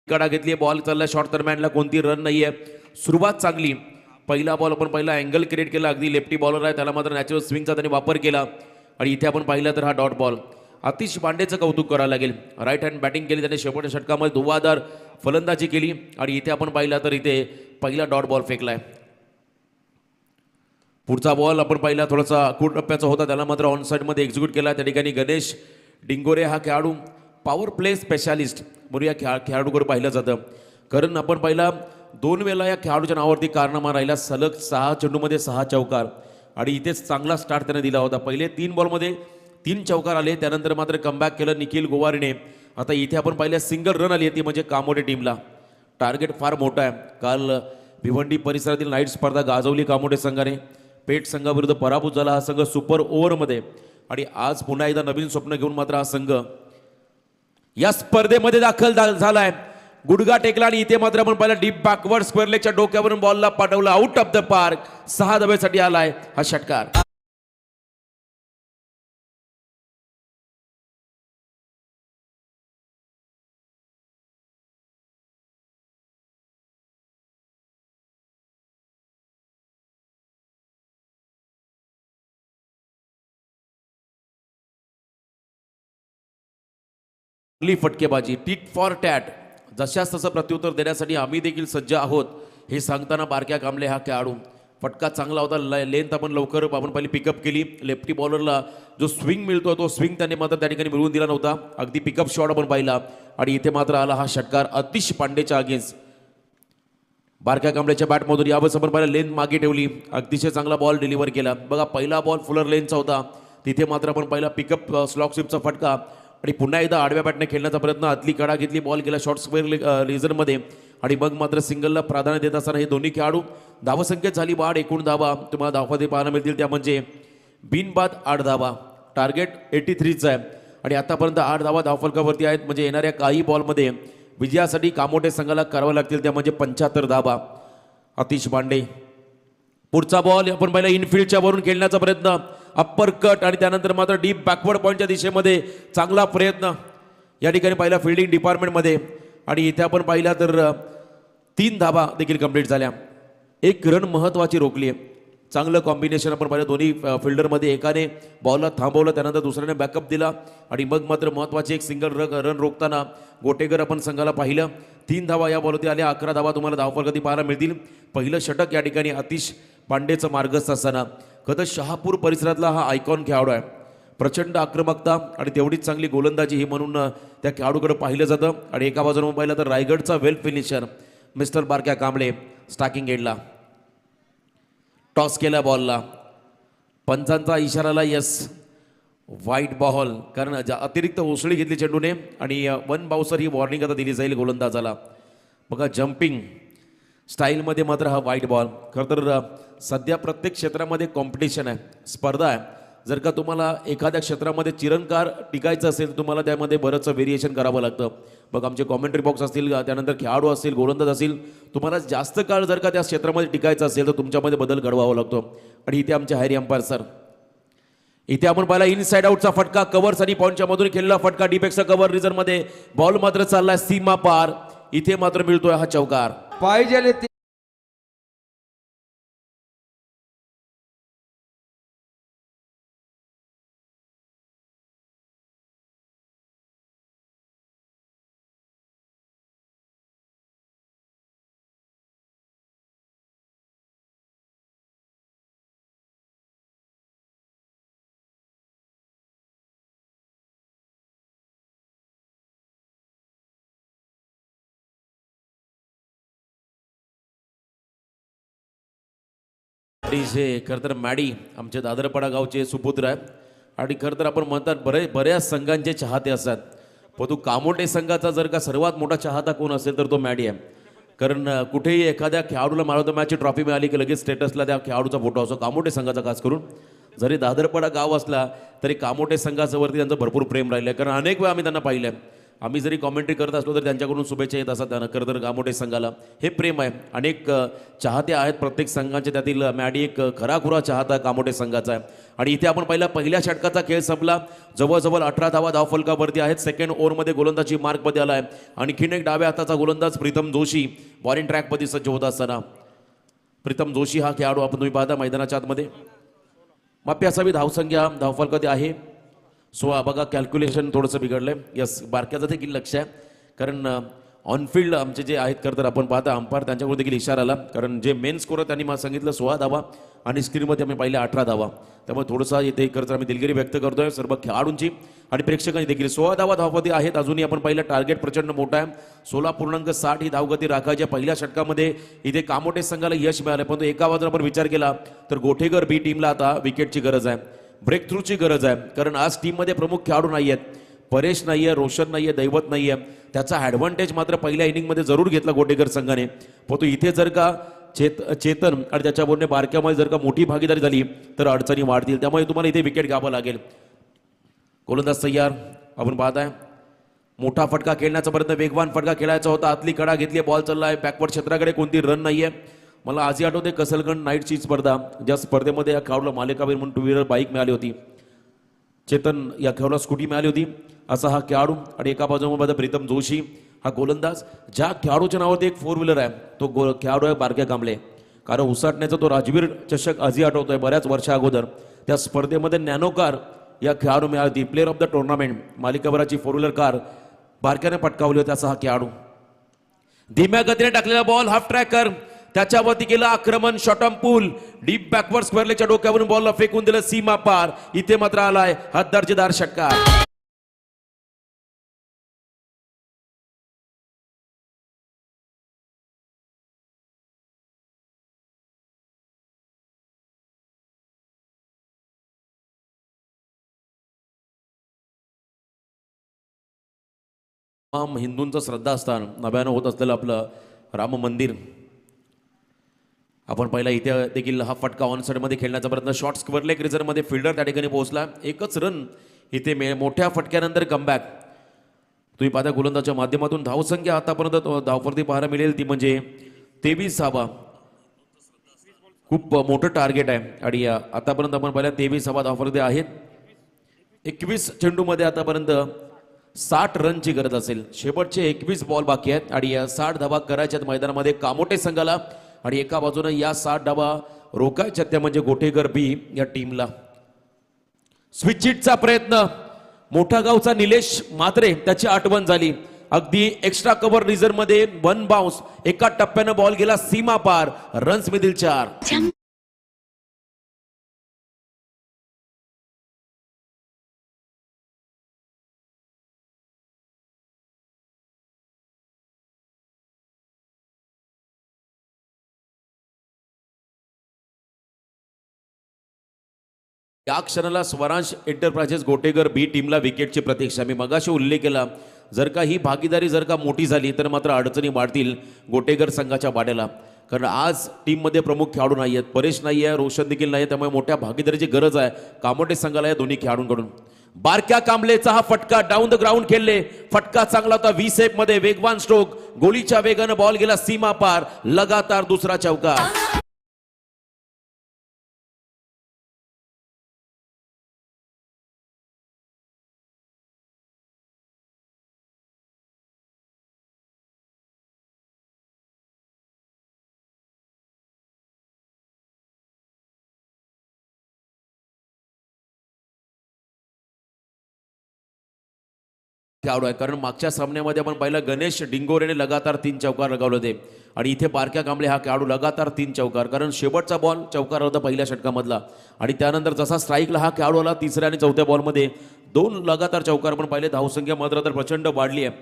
कडा घेतली. बॉल चालला शॉर्ट दरम्यानला, कोणती रन नाहीये. सुरुवात चांगली. पहिला बॉल आपण पहिला अँगल क्रिएट केला. अगदी लेफ्टी बॉलर आहे त्याला मात्र नॅचरल स्विंगचा त्याने वापर केला आणि इथे आपण पाहिलं तर हा डॉट बॉल. आतिश पांडेचं कौतुक करावं लागेल. राईट हँड बॅटिंग केली त्याने, शेवटच्या षटकामध्ये धुवाधार फलंदाजी केली आणि इथे आपण पाहिला तर इथे पहिला डॉट बॉल फेकलाय. पुढचा बॉल आपण पाहिला थोडासा कूट टप्प्याचा होता, त्याला मात्र ऑन साईडमध्ये एक्झिक्यूट केला. त्या ठिकाणी गणेश डिंगोरे हा खेळाडू पॉवर प्ले स्पेशालिस्ट म्हणून या खेळाडूकडे पाहिलं जातं. कारण आपण पाहिला 2 वेळा या खेळाडूच्या नावावरती कारनामा राहिला, सलग 6 चेंडूमध्ये 6 चौकार आणि इथेच चांगला स्टार्ट त्याने दिला होता. पहिले 3 बॉलमध्ये 3 चौकार आले, त्यानंतर मात्र कमबॅक केलं निखिल गोवारीने. आता इथे आपण पाहिलं सिंगल रन आली ती म्हणजे कामोडे टीमला. टार्गेट फार मोठा आहे. काल भिवंडी परिसरातील नाईट स्पर्धा गाजवली कामोडे संघाने. पेठ संघाविरुद्ध पराभूत झाला हा संघ सुपर ओव्हरमध्ये आणि आज पुन्हा एकदा नवीन स्वप्न घेऊन मात्र हा संघ या स्पर्धेमध्ये दाखल झालाय. गुडगा टेकला आणि इथे मात्र आपण पाहिला डीप बॅकवर्ड स्क्वेअर लेगच्या डोक्यावरून बॉलला पाठवला आउट ऑफ द पार्क. 6 धावेसाठी आलाय हा षटकार. फटकेबाजी टीट फॉर टॅट, जशास तसं प्रत्युत्तर देण्यासाठी आम्ही देखील सज्ज आहोत हे सांगताना बारक्या कांबळे हा खेळाडू. फटका चांगला होता, लेंथ आपण लवकर आपण पहिली पिकअप केली. लेफ्टी बॉलरला जो स्विंग मिळतो तो स्विंग त्याने मात्र त्या ठिकाणी मिळवून दिला नव्हता. अगदी पिकअप शॉट आपण पाहिला आणि इथे मात्र आला हा षटकार आतिश पांडेच्या अगेन्स्ट. बारक्या कांबळेच्या बॅटमधून यावेळेस आपण पाहिलं लेंथ मागे ठेवली, अतिशय चांगला बॉल डिलिव्हर केला. बघा पहिला बॉल फुलर लेनचा होता, तिथे मात्र आपण पहिला पिकअप स्लॉक स्वीपचा फटका आणि पुन्हा एकदा आडव्या बॅटने खेळण्याचा प्रयत्न. आतली कडा घेतली, बॉल गेला शॉर्ट स्क्वेअर रिझनमध्ये आणि मग मात्र सिंगलला प्राधान्य देत असताना हे दोन्ही खेळाडू. धावसंख्येत झाली वाढ, एकूण धावा तुम्हाला धावफलकावरती पाहायला मिळतील त्या म्हणजे बिनबाद 8 धावा. टार्गेट 83चं आहे आणि आतापर्यंत 8 धावा धावफलकावरती आहेत. म्हणजे येणाऱ्या काही बॉलमध्ये विजयासाठी कामोटे संघाला करावं लागतील त्या म्हणजे 75 धावा. आतिश पांडे पुढचा बॉल आपण पाहिला इनफिल्डच्या वरून खेळण्याचा प्रयत्न, अप्पर कट आणि त्यानंतर मात्र डीप बॅकवर्ड पॉईंटच्या दिशेमध्ये चांगला प्रयत्न या ठिकाणी पाहिला फिल्डिंग डिपार्टमेंटमध्ये आणि इथे आपण पाहिला तर 3 धावा देखील कंप्लीट झाल्या. 1 रन महत्त्वाची रोखली आहे. चांगलं कॉम्बिनेशन आपण पाहिलं दोन्ही फिल्डरमध्ये. एकाने बॉलला थांबवलं, त्यानंतर दुसऱ्याने बॅकअप दिला आणि मग मात्र महत्त्वाची एक सिंगल रन रोखताना गोटेकर आपण संघाला पाहिलं. 3 धावा या बॉलवरती आल्या. 11 धावा तुम्हाला धावफलकावरती पाहायला मिळतील. पहिलं षटक या ठिकाणी आतिश पांडेचं मार्गस्थ असताना. खरं शहापूर परिसरातला हा आयकॉन खेळाडू आहे. प्रचंड आक्रमकता आणि तेवढीच चांगली गोलंदाजी ही म्हणून त्या खेळाडूकडे पाहिलं जातं. आणि एका बाजूने पाहिलं तर रायगडचा वेल फिनिशर मिस्टर बारक्या कांबळे स्टार्किंग एंडला. टॉस केला बॉलला, पंचांचा इशाराला यस, व्हाईट बॉल. कारण अतिरिक्त उसळी घेतली चेंडूने आणि 1 बाउन्सर ही वॉर्निंग आता दिली जाईल गोलंदाजाला. बघा जम्पिंग स्टाईलमध्ये मात्र हा व्हाईट बॉल. खरं तर सध्या प्रत्येक क्षेत्रामध्ये कॉम्पिटिशन आहे, स्पर्धा आहे. जर का तुम्हाला एखाद्या क्षेत्रामध्ये चिरंकार टिकायचं असेल तर तुम्हाला त्यामध्ये बरंचसं व्हेरिएशन करावं लागतं. बघ आमचे कॉमेंट्री बॉक्स असतील, त्यानंतर खेळाडू असतील, गोलंदाज असतील, तुम्हाला जास्त काळ जर का त्या क्षेत्रामध्ये टिकायचं असेल तर तुमच्यामध्ये बदल घडवावा लागतो. आणि इथे आमचे हायरी अंपायर सर. इथे आपण पाहिला इनसाइड आउटचा फटका, कव्हर्स आणि पॉईंटच्या मधून खेळलेला फटका, डीपेक्सचा कव्हर रिझनमध्ये बॉल मात्र चाललाय सीमा पार. इथे मात्र मिळतोय हा चौकार. पाहिजे खरं तर मॅडी आमचे दादरपाडा गावचे सुपुत्र आहेत आणि खरं तर आपण म्हणतात बऱ्याच संघांचे चाहते असतात. परंतु कामोटे संघाचा जर का सर्वात मोठा चाहता कोण असेल तर तो मॅडी आहे. कारण कुठेही एखाद्या खेळाडूला मॅन मॅचची ट्रॉफी मिळाली की लगेच स्टेटसला त्या खेळाडूचा फोटो असतो. कामोटे संघाचा खास करून जरी दादरपाडा गाव असला तरी कामोटे संघाच्यावरती त्यांचं भरपूर प्रेम राहिलं आहे. कारण अनेक वेळा आम्ही त्यांना पाहिलं आहे. आम्ही जरी कॉमेंट्री करत असलो तरी त्यांच्याकडून शुभेच्छा येत असतात त्यांना. खरं तर कामोटे संघाला हे प्रेम आहे. अनेक चाहते आहेत प्रत्येक संघाचे, त्यातील मॅडी एक खराखुरा चाहता कामोटे संघाचा आहे. आणि इथे आपण पहिल्या षटकाचा खेळ संपला. जवळजवळ 18 धावा धावफलकावरती आहेत. सेकंड ओव्हरमध्ये गोलंदाजी मार्कमध्ये आला आहे. आणखीन एक डाव्या हाताचा गोलंदाज प्रीतम जोशी बॉलिंग ट्रॅकमध्ये सज्ज होत असताना. प्रीतम जोशी हा खेळाडू आपण तुम्ही पाहता मैदानाच्या आतमध्ये. माप्य असावी धावसंख्या धावफलकावरती आहे सो बघा कॅल्क्युलेशन थोडंसं बिघडलंय. यस, बारक्याचं देखील लक्ष आहे, कारण ऑनफिल्ड आमचे जे आहेत खरं तर आपण पाहता अंपायर त्यांच्याकडून देखील इशारा आला, कारण जे मेन स्कोर त्यांनी मला सांगितलं 16 धावा आणि स्क्रीनमध्ये आम्ही पाहिले 18 धावा. त्यामुळे थोडंसं इथे खरं तर आम्ही दिलगिरी व्यक्त करतोय सर्व खेळाडूंची आणि प्रेक्षकांनी देखील. 16 धावा धावपती आहेत अजूनही. आपण पाहिलं टार्गेट प्रचंड मोठा आहे, 16.60 ही धावगती राखायच्या. पहिल्या षटकामध्ये इथे कामोटे संघाला यश मिळालं, परंतु एका बाजूला आपण विचार केला तर गोठेकर बी टीमला आता विकेटची गरज आहे, ब्रेक थ्रूची गरज आहे, कारण आज टीममध्ये प्रमुख खेळाडू नाही आहेत. परेश नाही आहे, रोशन नाही आहे, दैवत नाही आहे. त्याचा ॲडव्हान्टेज मात्र पहिल्या इनिंगमध्ये जरूर घेतला गोटेकर संघाने. परंतु इथे जर का चेतन आणि त्याच्याबरोबर बारक्यामध्ये जर का मोठी भागीदारी झाली तर अडचणी वाढतील. त्यामुळे तुम्हाला इथे विकेट घ्यावं लागेल. गोलंदाज तयार आपण पाहताय. मोठा फटका खेळण्याचा प्रयत्न, वेगवान फटका खेळायचा होता. आतली कडा घेतली, बॉल चाललाय बॅकवर्ड क्षेत्राकडे, कोणती रन नाहीये. मला आजही आठवते कसलगंड नाईटची स्पर्धा, ज्या स्पर्धेमध्ये या खेळाडूला मालिकावीर म्हणून 2 व्हीलर बाईक मिळाली होती. चेतन या खेळाडूला स्कूटी मिळाली होती. असा हा खेळाडू. आणि एका बाजूमध्ये प्रीतम जोशी हा गोलंदाज. ज्या खेळाडूच्या नावावरती एक 4 व्हीलर आहे तो खेळाडू आहे बारक्या कांबळे. कारण उसाटण्याचा तो राजवीर चषक आजही आठवतोय बऱ्याच वर्षा अगोदर. त्या स्पर्धेमध्ये नॅनो कार या खेळाडू मिळाली होती. प्लेअर ऑफ द टुर्नामेंट मालिकाभराची 4 व्हीलर कार बारक्याने पटकावली होती असा हा खेळाडू. धीम्या गतीने टाकलेला बॉल हाफ ट्रॅकर, त्याच्यावरती केलं आक्रमण. शॉटम पूल डीप बॅकवर्ड स्क्वेअरलेच्या डोक्यावरून बॉलला फेकून दिलं सीमा पार. इथे मात्र आलाय हा दर्जेदार षटकार. हिंदूंचं श्रद्धास्थान नव्यानं होत असलेलं आपलं राम मंदिर. आपण पहिला इथे देखील हा फटका ऑन साईडमध्ये खेळण्याचा प्रयत्न. शॉर्ट स्क्वेअर लेग रिझर्वमध्ये फिल्डर त्या ठिकाणी पोहोचला. एकच रन इथे मोठ्या फटक्यानंतर कमबॅक. तुम्ही पाहता गोलंदाजच्या माध्यमातून धावसंख्या आतापर्यंत धावफलती पाहायला मिळेल ती म्हणजे 23 धावा. खूप मोठं टार्गेट आहे आणि आतापर्यंत आपण पाहिल्या 23 धावा धावफलती आहेत. 21 चेंडूमध्ये आतापर्यंत 60 रनची गरज असेल. शेवटचे 21 बॉल बाकी आहेत आणि या 60 धावा करायच्यात मैदानामध्ये कामोटे संघाला. आणि एका बाजूने या 60 धावा रोखायच्या त्या म्हणजे गोठेकर बी या टीमला. स्विचिटचा प्रयत्न, मोठा गावचा निलेश मात्रे त्याची आठवण झाली. अगदी एक्स्ट्रा कव्हर रिझर्व मध्ये 1 बाउन्स, एका टप्प्यानं बॉल गेला सीमा पार. रन्स मिळतील 4. या क्षणाला स्वरांश एंटरप्राइजेस गोटेकर बी टीमला विकेटची प्रतीक्षा. मी मगाशी उल्लेख केला, जर का ही भागीदारी जर का मोठी झाली तर मात्र अडचणी वाढतील गोटेकर संघाच्या वाड्याला. कारण आज टीममध्ये प्रमुख खेळाडू नाही आहेत, परेश नाही आहे, रोशन देखील नाही, त्यामुळे मोठ्या भागीदारीची गरज आहे कामोटे संघाला या दोन्ही खेळाडूंकडून. बारक्या कांबलेचा हा फटका डाऊन द ग्राउंड खेळले. फटका चांगला होता, व्ही सेप मध्ये वेगवान स्ट्रोक, गोळीच्या वेगानं बॉल गेला सीमा पार. लगातार दुसरा चौकार. खेळाडू आहे, कारण मागच्या सामन्यामध्ये आपण पाहिलं गणेश डिंगोरेने लगातार 3 चौकार लगावले होते आणि इथे बारक्या कांबळे हा खेळाडू लगातार 3 चौकार. कारण शेवटचा बॉल चौकार होता पहिल्या षटकामधला आणि त्यानंतर जसा स्ट्राईकला हा खेळाडू आला तिसऱ्या आणि चौथ्या बॉलमध्ये 2 लगातार चौकार आपण पाहिले. धावसंख्या मात्र तर प्रचंड वाढली आहे.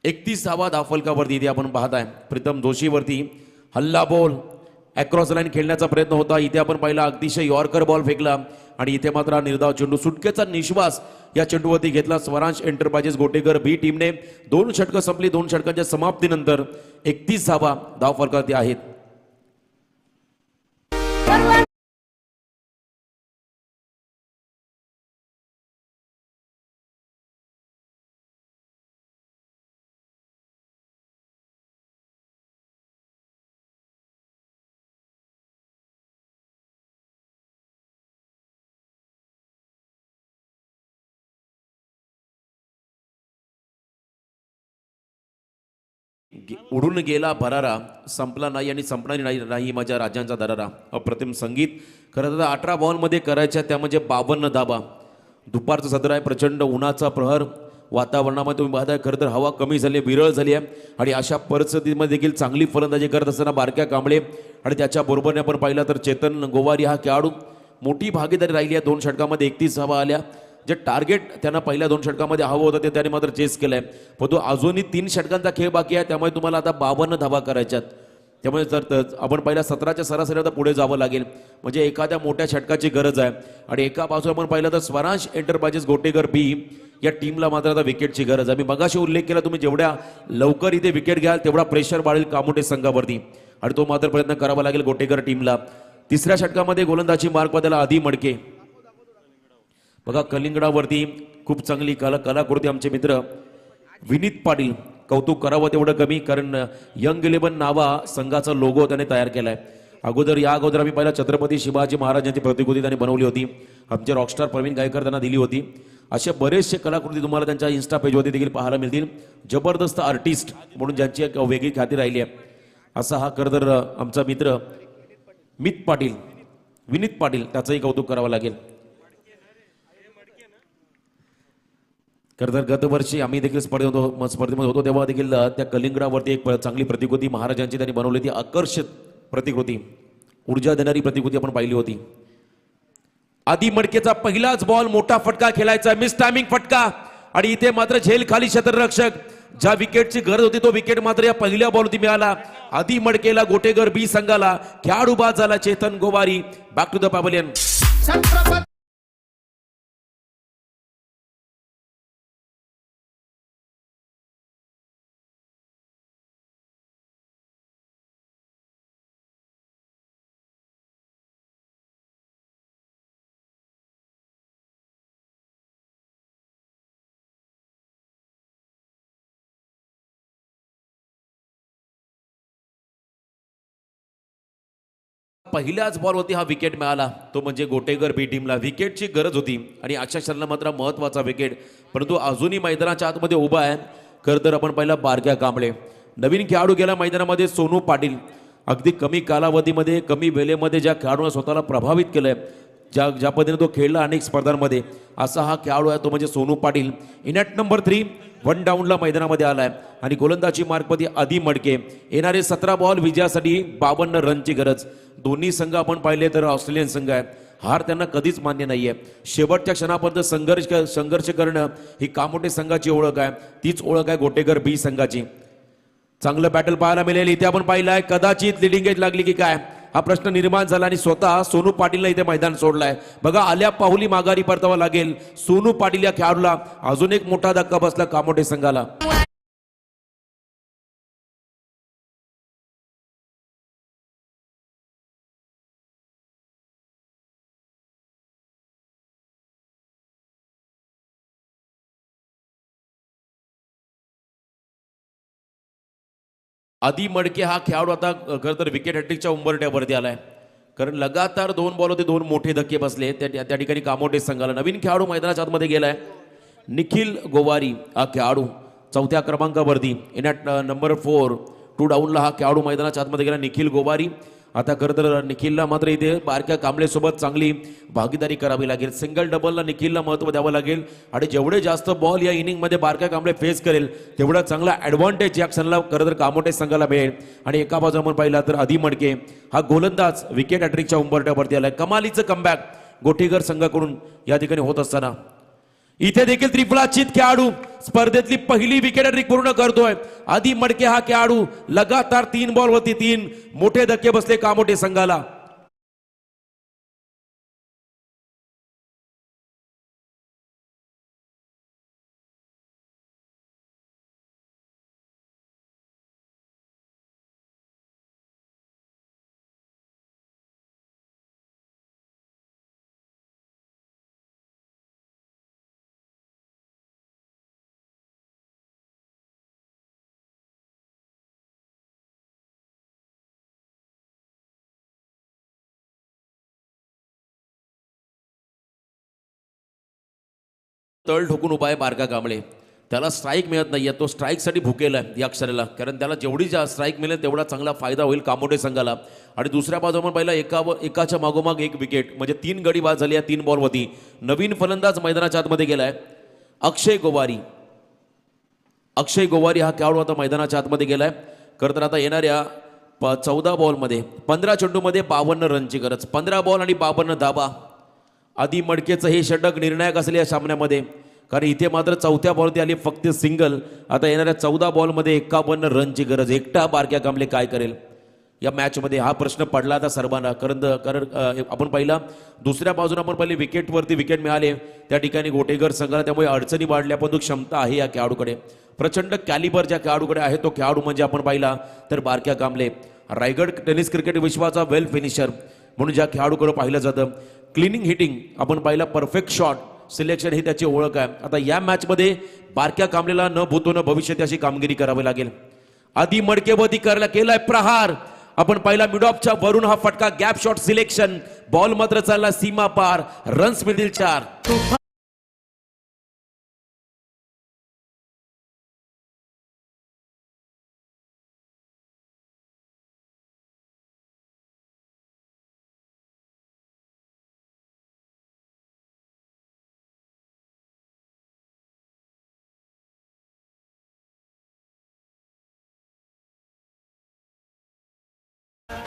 31 धावा धावफलकावरती इथे आपण पाहताय. प्रीतम जोशीवरती हल्ला बॉल अक्रॉस लाईन खेळण्याचा प्रयत्न होता. इथे आपण पाहिला अतिशय यॉर्कर बॉल फेकला आणि इथे मात्र निर्धाव चेंडू, सुटकेचा निश्वास या चेंडूवरती घेतला स्वरांश एंटरप्राइजेस गोटेकर बी टीमने. 2 षटकं संपली. 2 षटकांच्या समाप्तीनंतर 31 धावा धावफलकावरती आहेत. उडून गेला भरारा, संपला नाही आणि संपणारी नाही माझ्या राजांचा दरारा. अप्रतिम संगीत. खरं तर 18 बॉलमध्ये करायच्या त्या म्हणजे 52 धाबा. दुपारचं सत्र आहे, प्रचंड उन्हाचा प्रहर वातावरणामध्ये तुम्ही पाहताय. खरं तर हवा कमी झाली, विरळ झाली आहे आणि अशा परिस्थितीमध्ये देखील चांगली फलंदाजी करत असताना बारक्या कांबळे आणि त्याच्या बरोबरने आपण पाहिलं तर चेतन गोवारी हा खेळाडू मोठी भागीदारी राहिली आहे. 2 षटकामध्ये 31 धावा आल्या. जे टार्गेट त्यांना पहिल्या 2 षटकामध्ये हवं होतं ते त्याने मात्र चेस केलंय. पण तो अजूनही 3 षटकांचा खेळ बाकी आहे, त्यामुळे तुम्हाला आता 52 धावा करायच्यात. त्यामुळे जर आपण पहिल्या 17च्या सरासरी आता पुढे जावं लागेल, म्हणजे एखाद्या मोठ्या षटकाची गरज आहे. आणि एका बाजूला आपण पाहिलं तर स्वराज एंटरप्राइजेस गोटेकर बी या टीमला मात्र आता विकेटची गरज आहे. मी मगाशी उल्लेख केला, तुम्ही जेवढ्या लवकर इथे विकेट घ्याल तेवढा प्रेशर वाढेल कामोठे संघावरती आणि तो मात्र प्रयत्न करावा लागेल गोटेकर टीमला. तिसऱ्या षटकामध्ये गोलंदाजी मार्क बदला आधी मडके. बघा कलिंगडावरती खूप चांगली कलाकृती आमचे मित्र विनीत पाटील. कौतुक करावं तेवढं कमी, कारण यंग 11 नावा संघाचा लोगो त्याने तयार केलाय. या अगोदर आम्ही पहिला छत्रपती शिवाजी महाराजांची प्रतिकृती त्यांनी बनवली होती. आमचे रॉकस्टार प्रवीण गायकर त्यांना दिली होती. असे बरेचसे कलाकृती तुम्हाला त्यांच्या इन्स्टा पेजवरती देखील पाहायला मिळतील. जबरदस्त आर्टिस्ट म्हणून ज्यांची एक वेगळी ख्याती राहिली आहे असा हा खरं तर आमचा मित्र विनीत पाटील त्याचंही कौतुक करावं लागेल. खरं तर गतवर्षी आम्ही देखील स्पर्धेमध्ये होतो तेव्हा देखील त्या कलिंगडावरती एक चांगली प्रतिकृती महाराजांची त्यांनी बनवली होती. आकर्षक प्रतिकृती, ऊर्जा देणारी प्रतिकृती आपण पाहिली होती. आधी मडकेचा पहिलाच बॉल मोठा फटका खेळायचा, मिस टायमिंग फटका आणि इथे मात्र झेल खाली क्षेत्ररक्षक. ज्या विकेटची गरज होती तो विकेट मात्र या पहिल्या बॉलवरती मिळाला. आधी मडकेला गोटेगर बी संघाला. खेळाडू बाद झाला Chetan Gowari. Back to the pavilion. पहिल्याच बॉलवरती हा विकेट मिळाला, तो म्हणजे गोटेगर बी टीमला. विकेटची गरज होती आणि अशा क्षणाला मात्र महत्वाचा विकेट, परंतु अजूनही मैदानाच्या आतमध्ये उभा आहे. खरं तर आपण पहिला बारक्या कांबळे. नवीन खेळाडू गेला मैदानामध्ये सोनू पाटील. अगदी कमी कालावधीमध्ये कमी वेळेमध्ये ज्या खेळाडूने स्वतःला प्रभावित केलंय, ज्या पद्धतीने तो खेळला अनेक स्पर्धांमध्ये, असा हा खेळाडू आहे तो म्हणजे Sonu Patil. In at number 3 1 डाऊनला मैदानामध्ये आलाय आणि गोलंदाजी मार्कमध्ये आधी मडके. येणारे 17 बॉल विजयासाठी 52 रनची गरज. दोन्ही संघ आपण पाहिले तर ऑस्ट्रेलियन संघ आहे. हार त्यांना कधीच मान्य नाहीये. शेवटच्या क्षणापर्यंत संघर्ष करणं ही कामोठे संघाची ओळख आहे. तीच ओळख आहे गोटेकर बी संघाची. चांगलं बॅटल पाहायला मिळेल. इथे आपण पाहिलंय कदाचित लिडिंग एज लागली की काय हा प्रश्न निर्माण झाला आणि स्वतः सोनू पाटीलला इथे मैदान सोडलाय. बघा आल्या पाहुली माघारी परतावा लागेल. सोनू पाटील या खेळाडूला अजून एक मोठा धक्का बसला कामोठे संघाला. आधी मडके हा खेळाडू आता खरं तर विकेट हॅट्रिकच्या उंबरट्यावरती आलाय, कारण लगातार 2 बॉल होते, 2 मोठे धक्के बसले. त्या ठिकाणी कामोठे संघाला नवीन खेळाडू मैदानाच्या आतमध्ये गेलाय. निखिल गोवारी हा खेळाडू 4थ्या क्रमांकावरती. इन ॲट नंबर 4 2 डाऊनला हा खेळाडू मैदानाच्या आतमध्ये गेला निखिल गोवारी. आता खरं तर निखिलला मात्र इथे बारक्या कांबळेसोबत चांगली भागीदारी करावी लागेल. सिंगल डबलला निखिलला महत्त्व द्यावं लागेल आणि जेवढे जास्त बॉल या इनिंगमध्ये बारक्या कांबळे फेस करेल तेवढा चांगला ॲडव्हान्टेज या क्षणाला खरं तर कामोठे संघाला मिळेल. आणि एका बाजूला आपण पाहिला तर आधी मडके हा गोलंदाज विकेट हॅट्रिकच्या उंबरट्यावरती आलाय. कमालीचं कमबॅक गोटेकर संघाकडून या ठिकाणी होत असताना इथे देखील त्रिफळाचित खेळाडू स्पर्धेतली पहिली विकेट हॅट्रिक पूर्ण करतोय. आधी मडके हा खेळाडू लगातार 3 बॉलवरती 3 मोठे धक्के बसले कामोठे संघाला. तळ ठोकून उभा आहे बारका कांबळे. त्याला स्ट्राईक मिळत नाही आहे, तो स्ट्राईकसाठी भुकेला आहे या क्षणाला, कारण त्याला जेवढी स्ट्राईक मिळेल तेवढा चांगला फायदा होईल कामोठे संघाला. आणि दुसऱ्या बाजूला पण पहिला एकाच्या मागोमाग एक विकेट, म्हणजे 3 गडी बाद झाली या 3 बॉलवरती. नवीन फलंदाज मैदानाच्या आतमध्ये गेलाय अक्षय गोवारी. अक्षय गोवारी हा खेळाडू आता मैदानाच्या आतमध्ये गेलाय. खरं तर आता येणाऱ्या 14 बॉलमध्ये 15 चेंडूमध्ये 52 रनची गरज, 15 बॉल आणि 52 धाबा. आधी मडकेचं हे षटक निर्णायक असेल या सामन्यामध्ये, कारण इथे मात्र 4थ्या बॉलवरती आली फक्त सिंगल. आता येणाऱ्या 14 बॉलमध्ये 51 रनची गरज. एकटा बारक्या कांबळे काय करेल या मॅचमध्ये, हा प्रश्न पडला आता सर्वांना. कारण आपण पाहिला दुसऱ्या बाजूने आपण पहिले विकेटवरती विकेट मिळाले त्या ठिकाणी गोटेकर संघाला, त्यामुळे अडचणी वाढल्या, पण तो क्षमता आहे या खेळाडूकडे, प्रचंड कॅलिबर ज्या खेळाडूकडे आहे तो खेळाडू म्हणजे आपण पाहिला तर बारक्या कांबळे. रायगड टेनिस क्रिकेट विश्वाचा वेल फिनिशर म्हणून ज्या खेळाडूकडे पाहिलं जातं. क्लिनिंग हिटिंग आपण पाहिला, परफेक्ट शॉट सिलेक्शन ही त्याची ओळख आहे. आता या मॅचमध्ये बारक्या कांबळेला न भूतो न भविष्यत अशी कामगिरी करावी लागेल. आधी मडकेवरती करायला केलाय प्रहार, आपण पाहिला मिड ऑफच्या वरून हा फटका, गॅप शॉट सिलेक्शन, बॉल मात्र चालला सीमा पार, रन्स मिळतील 4.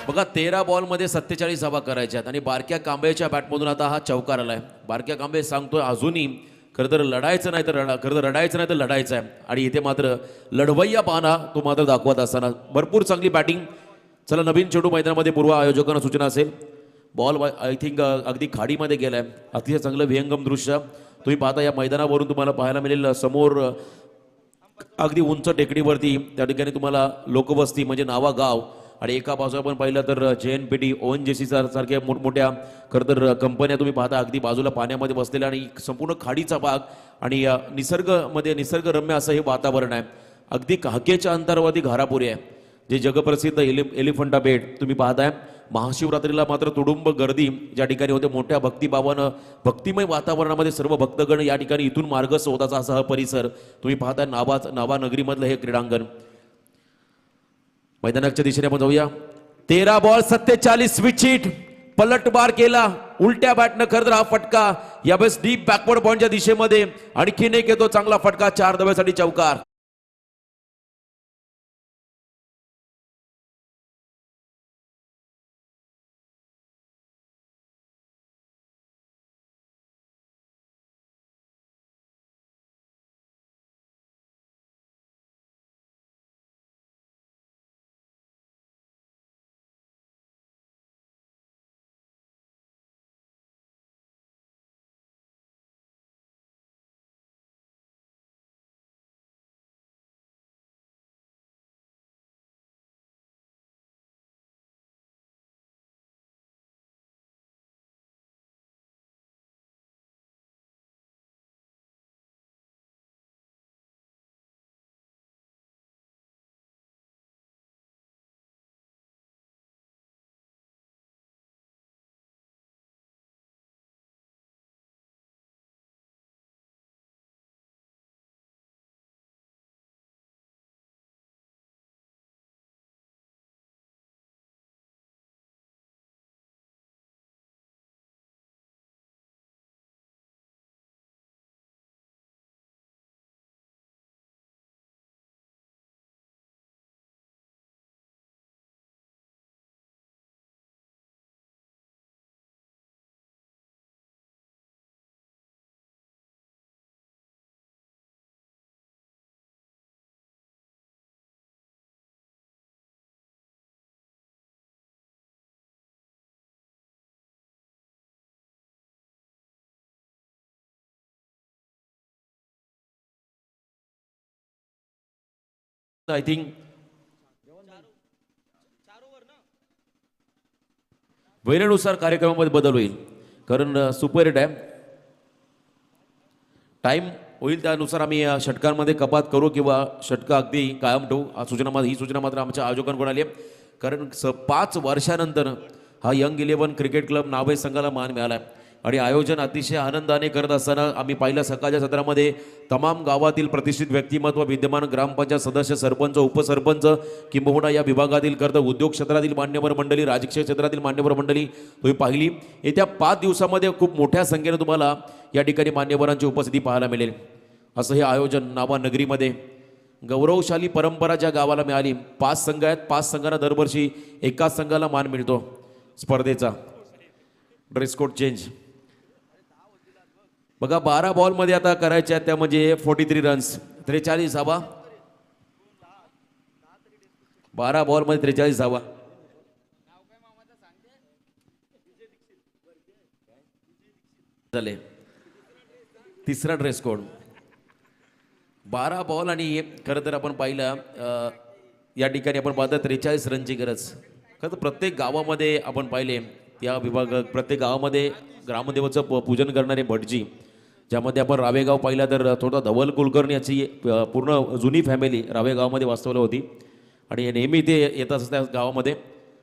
बघा 13 बॉलमध्ये 47 धावा करायच्या आहेत आणि बारक्या कांबळेच्या बॅटमधून आता हा चौकार आलाय. बारक्या कांबळे सांगतोय अजूनही खरं तर लढायचं नाही तर रडायचं नाही तर लढायचं आहे. आणि इथे मात्र लढवय्या पाहणा तो मात्र दाखवत असताना भरपूर चांगली बॅटिंग. चला नवीन चेंडू मैदानामध्ये पूर्व आयोजकांना सूचना असेल. बॉल आय थिंक अगदी खाडीमध्ये गेलाय. अतिशय चांगलं विहंगम दृश्य तुम्ही पाहता या मैदानावरून तुम्हाला पाहायला मिळेल. समोर अगदी उंच टेकडीवरती त्या ठिकाणी तुम्हाला लोकवस्ती म्हणजे नावा गाव, आणि एका बाजूला पण पाहिलं तर JNPT ONGC सारख्या मोठमोठ्या खरं तर कंपन्या तुम्ही पाहता अगदी बाजूला पाण्यामध्ये बसलेल्या, आणि संपूर्ण खाडीचा भाग आणि निसर्गरम्य असं हे वातावरण आहे. अगदी हाकेच्या अंतरावरती घारापुरी आहे, जे जगप्रसिद्ध एलिफंटा बेट तुम्ही पाहताय. महाशिवरात्रीला मात्र तुडुंब गर्दी ज्या ठिकाणी होते, मोठ्या भक्तिभावानं भक्तिमय वातावरणामध्ये सर्व भक्तगण या ठिकाणी इथून मार्ग शोधाचा असा हा परिसर तुम्ही पाहताय. नावा नगरीमधलं हे क्रीडांगण. मैदानाच्या दिशेने आपण जाऊया. 13 बॉल 47 विकेट, पलटवार केला उलट्या बॅटनं. खरं तर हा फटका यावेळेस डीप बॅकवर्ड पॉइंटच्या दिशेमध्ये, आणखीन एक येतो चांगला फटका, 4 धाब्यासाठी चौकार. आय थिंक वेळेनुसार कार्यक्रमामध्ये बदल होईल, कारण सुपर हिट आहे. टाइम होईल त्यानुसार आम्ही षटकांमध्ये कपात करू किंवा षटका अगदी कायम ठेवू. ही सूचना मात्र आमच्या आयोजकांकडून आली आहे, कारण 5 वर्षानंतर हा यंग 11 क्रिकेट क्लब नावे संघाला मान मिळाला आहे. आणि आयोजन अतिशय आनंदाने करत असताना आम्ही पाहिलं सकाळच्या सत्रामध्ये तमाम गावातील प्रतिष्ठित व्यक्तिमत्व, विद्यमान ग्रामपंचायत सदस्य, सरपंच, उपसरपंच किंबहुना या विभागातील करता उद्योग क्षेत्रातील मान्यवर मंडळी, राजकीय क्षेत्रातील मान्यवर मंडळी तुम्ही पाहिली. येत्या 5 दिवसामध्ये खूप मोठ्या संख्येने तुम्हाला या ठिकाणी मान्यवरांची उपस्थिती पाहायला मिळेल. असं हे आयोजन नावानगरीमध्ये गौरवशाली परंपरा ज्या गावाला मिळाली. 5 संघ आहेत, 5 संघांना दरवर्षी एकाच संघाला मान मिळतो स्पर्धेचा. ड्रेस कोड चेंज बघा. 12 बॉलमध्ये आता करायच्या त्या म्हणजे 43 रन्स, 43 धावा. 12 बॉलमध्ये 43 धावा. झाले. तिसरा ड्रेस कोड. 12 बॉल आणि खरं तर आपण पाहिलं या ठिकाणी आपण पाहता 43 रनची गरज. खरं तर प्रत्येक गावामध्ये आपण पाहिले या विभागात प्रत्येक गावामध्ये ग्रामदेवाचं पूजन करणारे भटजी, ज्यामध्ये आपण रावेगाव पाहिला तर थोडा धवल कुलकर्णी याची पूर्ण जुनी फॅमिली रावेगावमध्ये वास्तवली होती आणि नेहमी ते येत असतात त्या गावामध्ये.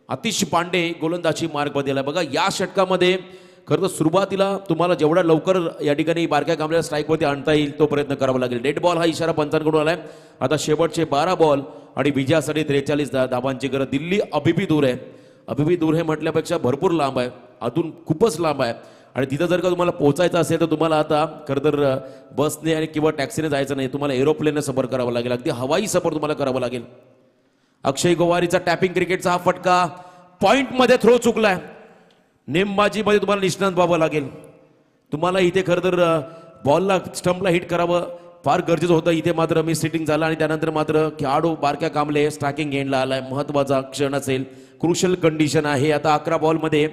आतिश पांडे गोलंदाजी मार्ग बदलला. बघा या षटकामध्ये खरं तर सुरुवातीला तुम्हाला जेवढा लवकर या ठिकाणी बारक्या कामल्याला स्ट्राईकवरती आणता येईल तो प्रयत्न करावा लागेल. डेड बॉल हा इशारा पंचांकडून आलाय. आता शेवटचे 12 बॉल आणि विजयासाठी 43 धाबांची गरज. दिल्ली अभिबी दूर आहे. अभिबी दूर हे म्हटल्यापेक्षा भरपूर लांब आहे, अजून खूपच लांब आहे. आणि तिथं जर का तुम्हाला पोहोचायचं असेल तर तुम्हाला आता खरं तर बसने आणि किंवा टॅक्सीने जायचं नाही, तुम्हाला एरोप्लेनने सफर करावा लागेल. अगदी हवाई सफर तुम्हाला करावा लागेल. अक्षय गोवारीचा टॅपिंग क्रिकेटचा हा फटका पॉइंटमध्ये थ्रो चुकलाय. नेमबाजीमध्ये तुम्हाला निष्णात व्हावं लागेल. तुम्हाला इथे खरं तर बॉलला स्टंपला हिट करावं फार गरजेचं होतं. इथे मात्र मिस हिटिंग झालं आणि त्यानंतर मात्र खेळाडू बारक्या कामले स्ट्रायकिंग एंडला आलाय. महत्त्वाचा क्षण असेल, क्रुशल कंडिशन आहे. आता 11 बॉलमध्ये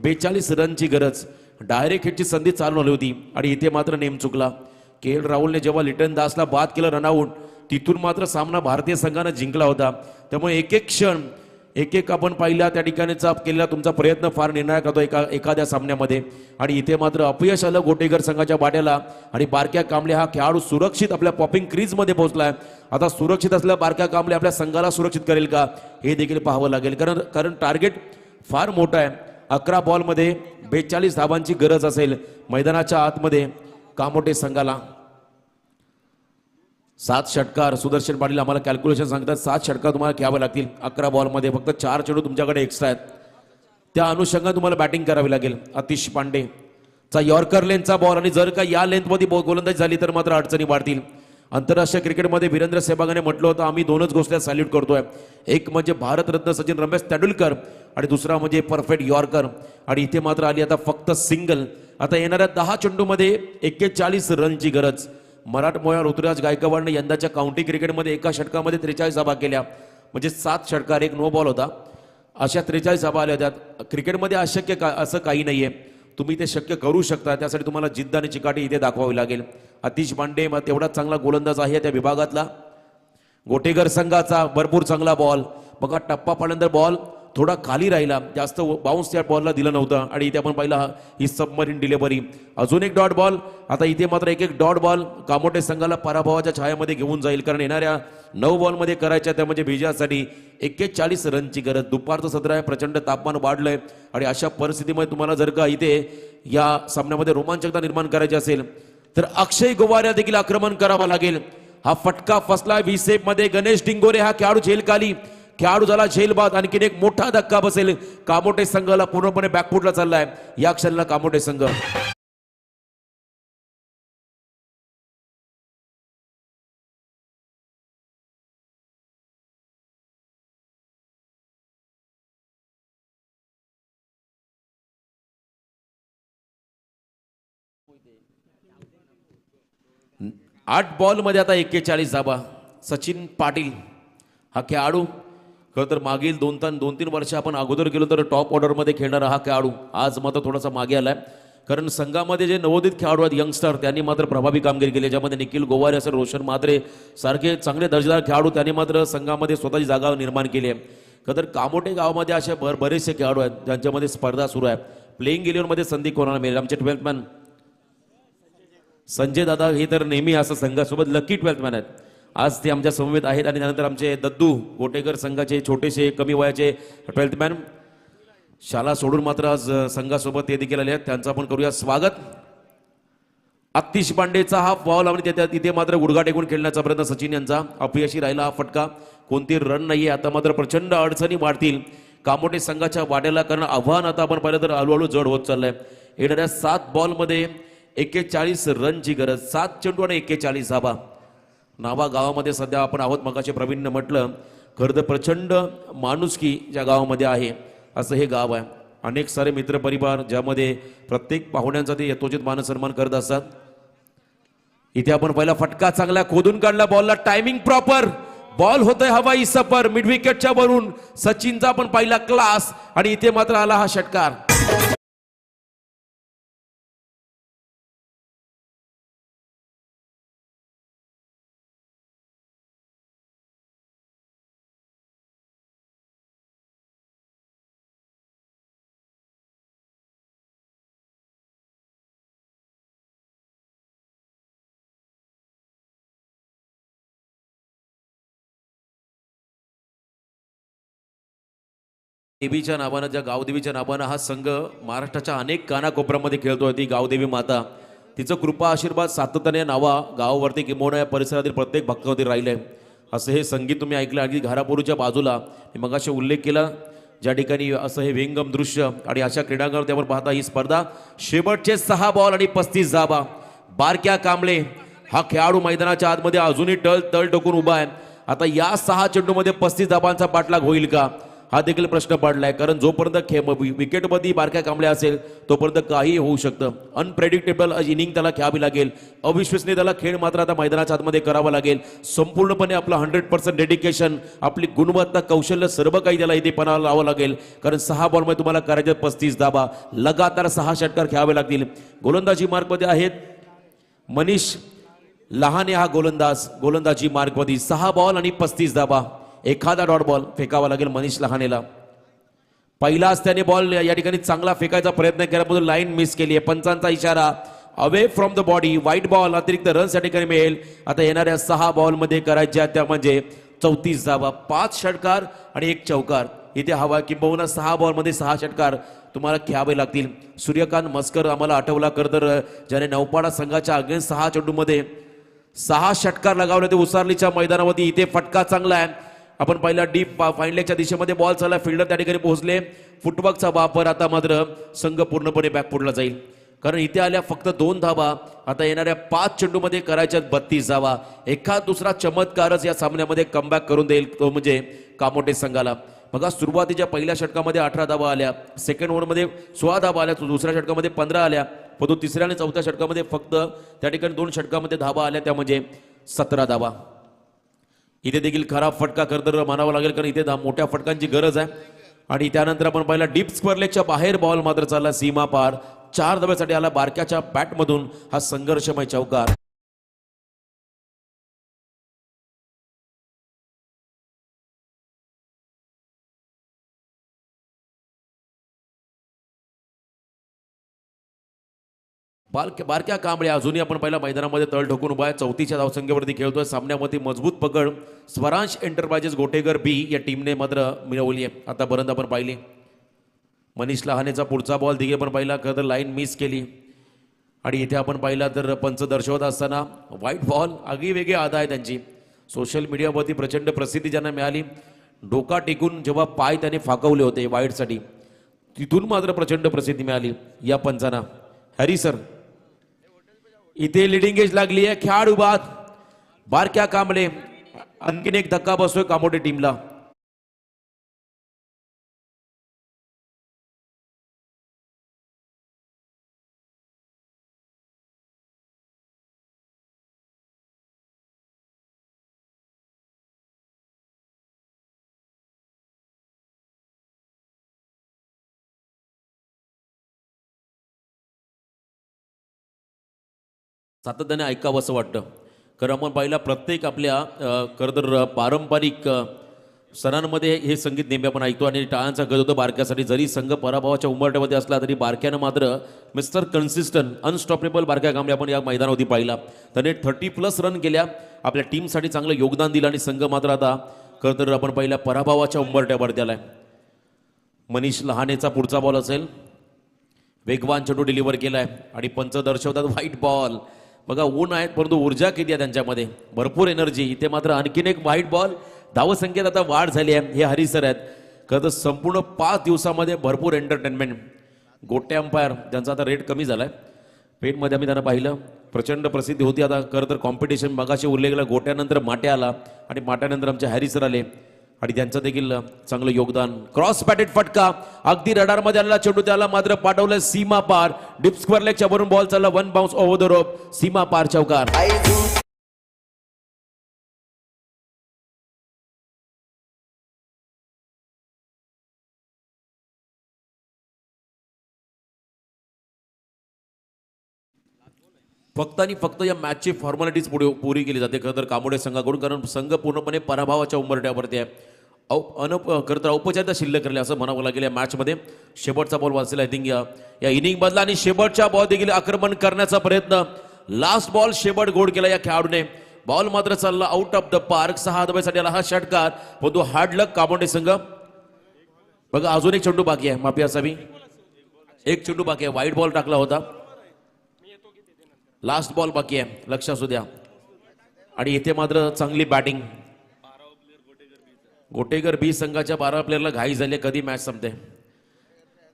42 रनची गरज. डायरेक्ट हिटची संधी चालू आली होती आणि इथे मात्र नेम चुकला. के एल राहुलने जेव्हा लिटन दासला बाद केलं रनआउट, तिथून मात्र सामना भारतीय संघानं जिंकला होता. त्यामुळे एक एक क्षण एक एक आपण पाहिला त्या ठिकाणीचा केलेला तुमचा प्रयत्न फार निर्णायक होतो एखाद्या सामन्यामध्ये. आणि इथे मात्र अपयश आलं गोटेकर संघाच्या बाट्याला आणि बारक्या कांबळे हा खेळाडू सुरक्षित आपल्या पॉपिंग क्रीजमध्ये पोहोचलाय. आता सुरक्षित असलेला बारक्या कांबळे आपल्या संघाला सुरक्षित करेल का हे देखील पाहावं लागेल, कारण टार्गेट फार मोठं आहे. 11 बॉलमध्ये 42 धाबांची गरज असेल मैदानाच्या आतमध्ये कामोटे संघाला. 7 षटकार सुदर्शन पाटील आम्हाला कॅल्क्युलेशन सांगतात. 7 षटकार तुम्हाला घ्यावे लागतील 11 बॉलमध्ये. फक्त 4 चेंडू तुमच्याकडे एक्स्ट्रा आहेत. त्या अनुषंगाने तुम्हाला बॅटिंग करावी लागेल. आतिश पांडेचा यॉर्कर लेंथचा बॉल आणि जर का या लेंथमध्ये गोलंदाजी झाली तर मात्र अडचणी वाढतील. आंतरराष्ट्रीय क्रिकेटमध्ये वीरेंद्र सेहवागने म्हटलं होतं आम्ही 2च गोष्टी सॅल्यूट करतोय. एक म्हणजे भारतरत्न सचिन रमेश तेंडुलकर आणि दुसरा म्हणजे परफेक्ट यॉर्कर. आणि इथे मात्र आली आता फक्त सिंगल. आता येणाऱ्या 10 चेंडूमध्ये 41 रनची गरज. मराठमोळा ऋतुराज गायकवाडने यंदाच्या काउंटी क्रिकेटमध्ये एका षटकामध्ये 43 धाबा केल्या. म्हणजे 7 षटकार 1 नो बॉल होता. अशा 43 धाबा आल्या होत्या. क्रिकेटमध्ये अशक्य असं काही नाहीये. तुम्ही ते शक्य करू शकता. त्यासाठी तुम्हाला जिद्द आणि चिकाटी इथे दाखवावी लागेल. आतिश पांडे तेवढाच चांगला गोलंदाज आहे त्या विभागातला. गोटेकर संघाचा भरपूर चांगला बॉल. बघा टप्पा पाडल्यानंतर बॉल थोडा खाली राहिला, जास्त बाउन्स त्या बॉलला दिलं नव्हतं आणि इथे आपण पाहिला ही सबमरीन डिलिव्हरी. अजून एक डॉट बॉल. आता इथे मात्र एक डॉट बॉल कामोटे संघाला पराभवाच्या छायामध्ये घेऊन जाईल, कारण येणाऱ्या 9 बॉलमध्ये करायच्या त्या म्हणजे विजयासाठी 41 रनची गरज. दुपारचं सत्र आहे, प्रचंड तापमान वाढलंय आणि अशा परिस्थितीमध्ये तुम्हाला जर का इथे या सामन्यामध्ये रोमांचकता निर्माण करायची असेल तर अक्षय गोवाऱ्या देखील आक्रमण करावं लागेल. हा फटका फसला व्हीसेप मध्ये. गणेश डिंगोरे हा खेळाडू झेलखाली. खेळाडू झाला झेलबाद. आणखीन एक मोठा धक्का बसेल. कामोटे संघाला पूर्णपणे बॅकफुटला चाललाय या क्षणाला कामोटे संघ. आठ बॉल मध्ये आता 41 धाबा. सचिन पाटील हा खेळाडू खरं तर मागील 2-3 वर्ष आपण अगोदर गेलो तर टॉप ऑर्डरमध्ये खेळणारा हा खेळाडू आज मात्र थोडासा मागे आलाय. कारण संघामध्ये जे नवोदित खेळाडू आहेत यंगस्टर त्यांनी मात्र प्रभावी कामगिरी केली. ज्यामध्ये निखिल गोवारे असेल, रोशन म्हात्रे सारखे चांगले दर्जेदार खेळाडू त्यांनी मात्र संघामध्ये स्वतःची जागा निर्माण केली आहे. खरं तर कामोटे गावामध्ये असे बरेचसे खेळाडू आहेत ज्यांच्यामध्ये स्पर्धा सुरू आहे. प्लेइंग इलेव्हनमध्ये संधी कोणाला मिळेल? आमचे 12th मॅन संजय दादा हे तर नेहमी असं संघासोबत लकी 12th मॅन आहेत. आज ते आमच्या समवेत आहेत. आणि त्यानंतर आमचे दद्दू गोटेकर संघाचे छोटेसे कमी वयाचे 12th मॅन शाला सोडून मात्र आज संघासोबत ते देखील आले आहेत, त्यांचं आपण करूया स्वागत. आतिश पांडेचा हा बॉल आणि तिथे मात्र गुडघा टेकून खेळण्याचा प्रयत्न सचिन यांचा अपयशी राहिला. हा फटका, कोणती रन नाहीये. आता मात्र प्रचंड अडचणी वाढतील कामोटे संघाच्या वाड्याला, कारण आव्हान आता आपण पाहिलं तर हळूहळू जड होत चाललंय. येणाऱ्या 7 बॉलमध्ये 41 रनची गरज, 7 चेंडू आणि 41 धाबा. नावा गावामध्ये सध्या आपण आहोत, मगाशी प्रवीणनं म्हटलं, खरं तर प्रचंड माणुसकी ज्या गावामध्ये आहे असं हे गाव आहे. अनेक सारे मित्रपरिवार ज्यामध्ये प्रत्येक पाहुण्यांचा ते यथोचित मान सन्मान करत असतात. इथे आपण पहिला फटका चांगला खोदून काढला, बॉलला टायमिंग प्रॉपर, बॉल होतोय हवाई सफर मिड विकेटच्या वरून. सचिनचा पण पहिला क्लास आणि इथे मात्र आला हा षटकार. देवीच्या नावानं, ज्या गावदेवीच्या नावानं हा संघ महाराष्ट्राच्या अनेक कानाकोपऱ्यामध्ये खेळतोय, ती गावदेवी माता, तिचं कृपा आशीर्वाद सातत्याने नावा गावावरती किंबहुना या परिसरातील प्रत्येक भागामध्ये राहिलंय. असं हे संगीत तुम्ही ऐकलं. अगदी घारापूरच्या बाजूला मी मगाशी उल्लेख केला, ज्या ठिकाणी असं हे विहंगम दृश्य आणि अशा क्रीडांगणावर आपण पाहता ही स्पर्धा. शेवटचे 6 बॉल आणि 35 धाबा. बारक्या कांबळे हा खेळाडू मैदानाच्या आतमध्ये अजूनही तळ टोकून उभा आहे. आता या 6 चेंडूमध्ये 35 धाबांचा पाठलाग होईल का, हा देखील प्रश्न पडलाय. कारण जोपर्यंत विकेटमध्ये बारक्या कांबळे असेल तोपर्यंत काही होऊ शकतं. अनप्रेडिक्टेबल इनिंग त्याला खेळावी लागेल. अविश्वसनीय त्याला खेळ मात्र आता मैदानाच्या आतमध्ये करावा लागेल. संपूर्णपणे आपलं 100% डेडिकेशन, आपली गुणवत्ता, कौशल्य सर्व काही त्याला इथे पणाला लावावं लागेल. कारण 6 बॉलमध्ये तुम्हाला करायचे 35 धाबा, लगातार 6 षटकार खेळावे लागतील. गोलंदाजी मार्कमध्ये आहेत मनीष लहाने, हा गोलंदाजी मार्कमध्ये 6 बॉल आणि 35 धाबा. एखादा डॉट बॉल फेकावा लागेल मनीष लहानेला. पहिलाच त्याने बॉल या ठिकाणी चांगला फेकायचा प्रयत्न केल्याबद्दल लाईन मिस केली आहे. पंचांचा इशारा, अवे फ्रॉम द बॉडी, वाईट बॉल, अतिरिक्त रन्स या ठिकाणी मिळेल. आता येणाऱ्या 6 बॉलमध्ये करायच्या त्या म्हणजे 34 धाबा, 5 षटकार आणि 1 चौकार इथे हवा. किंबहुना 6 बॉलमध्ये 6 षटकार तुम्हाला खेळावे लागतील. सूर्यकांत मस्कर आम्हाला आठवला कर तर, ज्याने नौपाडा संघाच्या अगेन्स्ट 6 चेंडूमध्ये 6 षटकार लगावले ते उसारलीच्या मैदानामध्ये. इथे फटका चांगला आहे. आपण पहिला डीप फाईनलेगच्या दिशेमध्ये बॉल चालला, फिल्डर त्या ठिकाणी पोहोचले. फुटवर्कचा वापर. आता मात्र संघ पूर्णपणे बॅकफुटला जाईल, कारण इथे आल्या फक्त 2 धाबा. आता येणाऱ्या 5 चेंडूमध्ये करायच्या 32 धाबा. एखाद दुसरा चमत्कारच या सामन्यामध्ये कमबॅक करून देईल, तो म्हणजे कामोटे संघाला. बघा, सुरुवातीच्या पहिल्या षटकामध्ये 18 धाबा आल्या, सेकंड ओव्हरमध्ये 16 धाबा आल्या, दुसऱ्या षटकामध्ये 15 आल्या, परंतु तिसऱ्या आणि चौथ्या षटकामध्ये फक्त त्या ठिकाणी 2 षटकामध्ये धाबा आल्या, त्या म्हणजे 17 धाबा. इथे देखील खराब फटका तर मानावा लागेल, कारण इथे मोठ्या फटकांची गरज आहे. आणि त्यानंतर आपण पाहिला डीप स्क्वेअर लेगच्या बाहेर बॉल मात्र चालला सीमा पार. 4 धाब्यासाठी आला बारक्याच्या बॅटमधून हा संघर्षमय चौकार. बारक्या कांबळे अजूनही आपण पहिला मैदानामध्ये तळ ठोकून उभा आहे. 34च्या धावसंख्येवरती खेळतोय. सामन्यामध्ये मजबूत पकड स्वरांश एंटरप्राइजेस गोटेगर बी या टीमने मात्र मिळवली आहे. आतापर्यंत आपण पाहिली मनीष लहानेचा पुढचा बॉल दिघे पण पाहिला, खरं तर लाईन मिस केली. आणि इथे आपण पाहिला तर पंच दर्शवत असताना व्हाईट बॉल, आगळी वेगळी आदा आहे त्यांची. सोशल मीडियावरती प्रचंड प्रसिद्धी ज्यांना मिळाली. डोका टेकून जेव्हा पाय त्याने फाकवले होते व्हाईटसाठी, तिथून मात्र प्रचंड प्रसिद्धी मिळाली या पंचांना. हॅरी सर, इथे लिडिंग एज लागली आहे. खेळाडू बाद बारक्या कांबळे. आणखीन एक धक्का बसतोय कामोटे टीमला. सातत्याने ऐकावं असं वाटतं, कारण आपण पाहिला प्रत्येक आपल्या खरं तर पारंपरिक सणांमध्ये हे संगीत नेहमी आपण ऐकतो आणि टाळ्यांचा गज होतो बारक्यासाठी. जरी संघ पराभवाच्या उंबरठ्यामध्ये असला तरी बारक्यानं मात्र मिस्टर कन्सिस्टंट अनस्टॉपेबल बारक्या कांबळे आपण या मैदानावरती पाहिला. त्याने 30+ रन केल्या, आपल्या टीमसाठी चांगलं योगदान दिलं आणि संघ मात्र आता खरं तर आपण पाहिला पराभवाच्या उंबरठ्यावरती आलाय. मनीष लहानेचा पुढचा बॉल असेल. वेगवान चेंडू डिलिव्हर केलाय आणि पंच दर्शवतात व्हाईट बॉल. बघा ऊन आहेत परंतु ऊर्जा किती आहे त्यांच्यामध्ये, भरपूर एनर्जी. इथे मात्र आणखीन एक व्हाईट बॉल. धावसंख्येत आता वाढ झाली आहे. हे हरिसर आहेत. खरं तर संपूर्ण 5 दिवसामध्ये भरपूर एंटरटेनमेंट. गोटे अंपायर त्यांचा आता रेट कमी झालाय. पेनमध्ये आम्ही त्यांना पाहिलं, प्रचंड प्रसिद्धी होती. आता खरं तर कॉम्पिटिशन मगाशी उरले गेलं. गोट्यानंतर माटे आला आणि माट्यानंतर आमचे हॅरिसर आले आणि त्यांचं देखील चांगलं योगदान. क्रॉस पॅटेड फटका अगदी रडारमध्ये आलेला चेंडू, त्याला मात्र पाठवलं सीमा पार. डीप स्क्वेअर लेगच्या वरून बॉल चालला, one bounce over the rope, सीमा पार चौकार. फक्त आणि फक्त या मॅचची फॉर्मॅलिटीज पुरी केली जाते खरं तर कामोडे संघाकडून, कारण संघ पूर्णपणे पराभवाच्या उंबरठ्यावरती आहे. खरं तर औपचारिकता शिल्लक करले असं म्हणावं लागेल या मॅचमध्ये. शेवटचा बॉल वाचला आय थिंक या इनिंग मधला आणि शेवटच्या बॉल देखील आक्रमण करण्याचा प्रयत्न. लास्ट बॉल शेवट गोड केला या खेळाडूने. बॉल मात्र चालला आउट ऑफ द पार्क. 6 धाब्यासाठी आला हा षटकार, पण तो हार्ड लक कामोडे संघ. बघा अजून एक चेंडू बाकी आहे, माफी असावी, एक चेंडू बाकी आहे. व्हाईट बॉल टाकला होता, लास्ट बॉल बाकी आहे, लक्ष असू द्या. आणि इथे मात्र चांगली बॅटिंग. गोटेकर बी संघाच्या 12 प्लेयरला घाई झाली, कधी मॅच संपते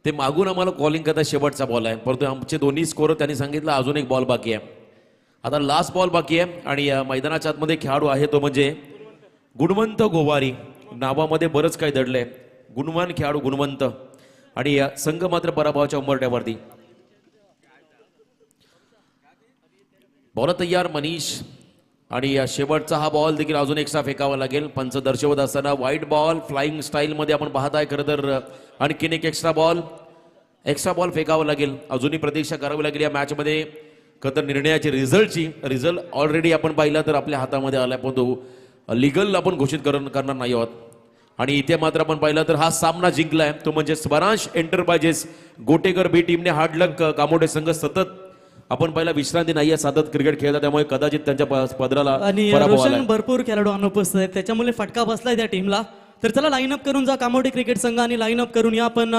ते मागून आम्हाला कॉलिंग करता. शेवटचा बॉल आहे परंतु आमचे दोन्ही स्कोर त्यांनी सांगितलं अजून एक बॉल बाकी आहे. आता लास्ट बॉल बाकी आहे आणि मैदानाच्या आतमध्ये खेळाडू आहे तो म्हणजे गुणवंत गोवारी. नावामध्ये बरंच काही दडलंय. गुणवान खेळाडू गुणवंत आणि संघ मात्र पराभवाच्या उंबरठ्यावरती. बॉल तयार मनीष आणि शेवटचा हा बॉल देखील अजून एक्स्ट्रा फेकावा लागेल. पंच दर्शवत असताना व्हाईट बॉल फ्लाइंग स्टाईल मध्ये आपण पाहताय. खरं तर आणखीन एक एक्स्ट्रा बॉल फेकावा लागेल. अजूनही प्रतीक्षा करावी लागेल या मॅच मध्ये. खरं तर निर्णयाची रिझल्ट ऑलरेडी आपण पाहिला तर आपल्या हातामध्ये आलाय, पण तो लिगल आपण घोषित करणार नाही आहोत. आणि इथे मात्र आपण पाहिलं तर हा सामना जिंकलाय तो म्हणजे स्वरांश एंटरप्राइजेस. गोटेकर बी टीमने हार्ड लक. कामोडे संघ सतत आपण पहिला विश्रांती नाहीये, सातत क्रिकेट खेळतात, त्यामुळे कदाचित त्यांच्या पदराला आणि पराभव आलाय. रोशन भरपूर खेळाडू अनुपस्थित आहेत, त्याच्यामुळे फटका बसलाय त्या टीमला. तर चला लाईन अप करून जा कामोडे क्रिकेट संघ आणि लाईन अप करून या आपण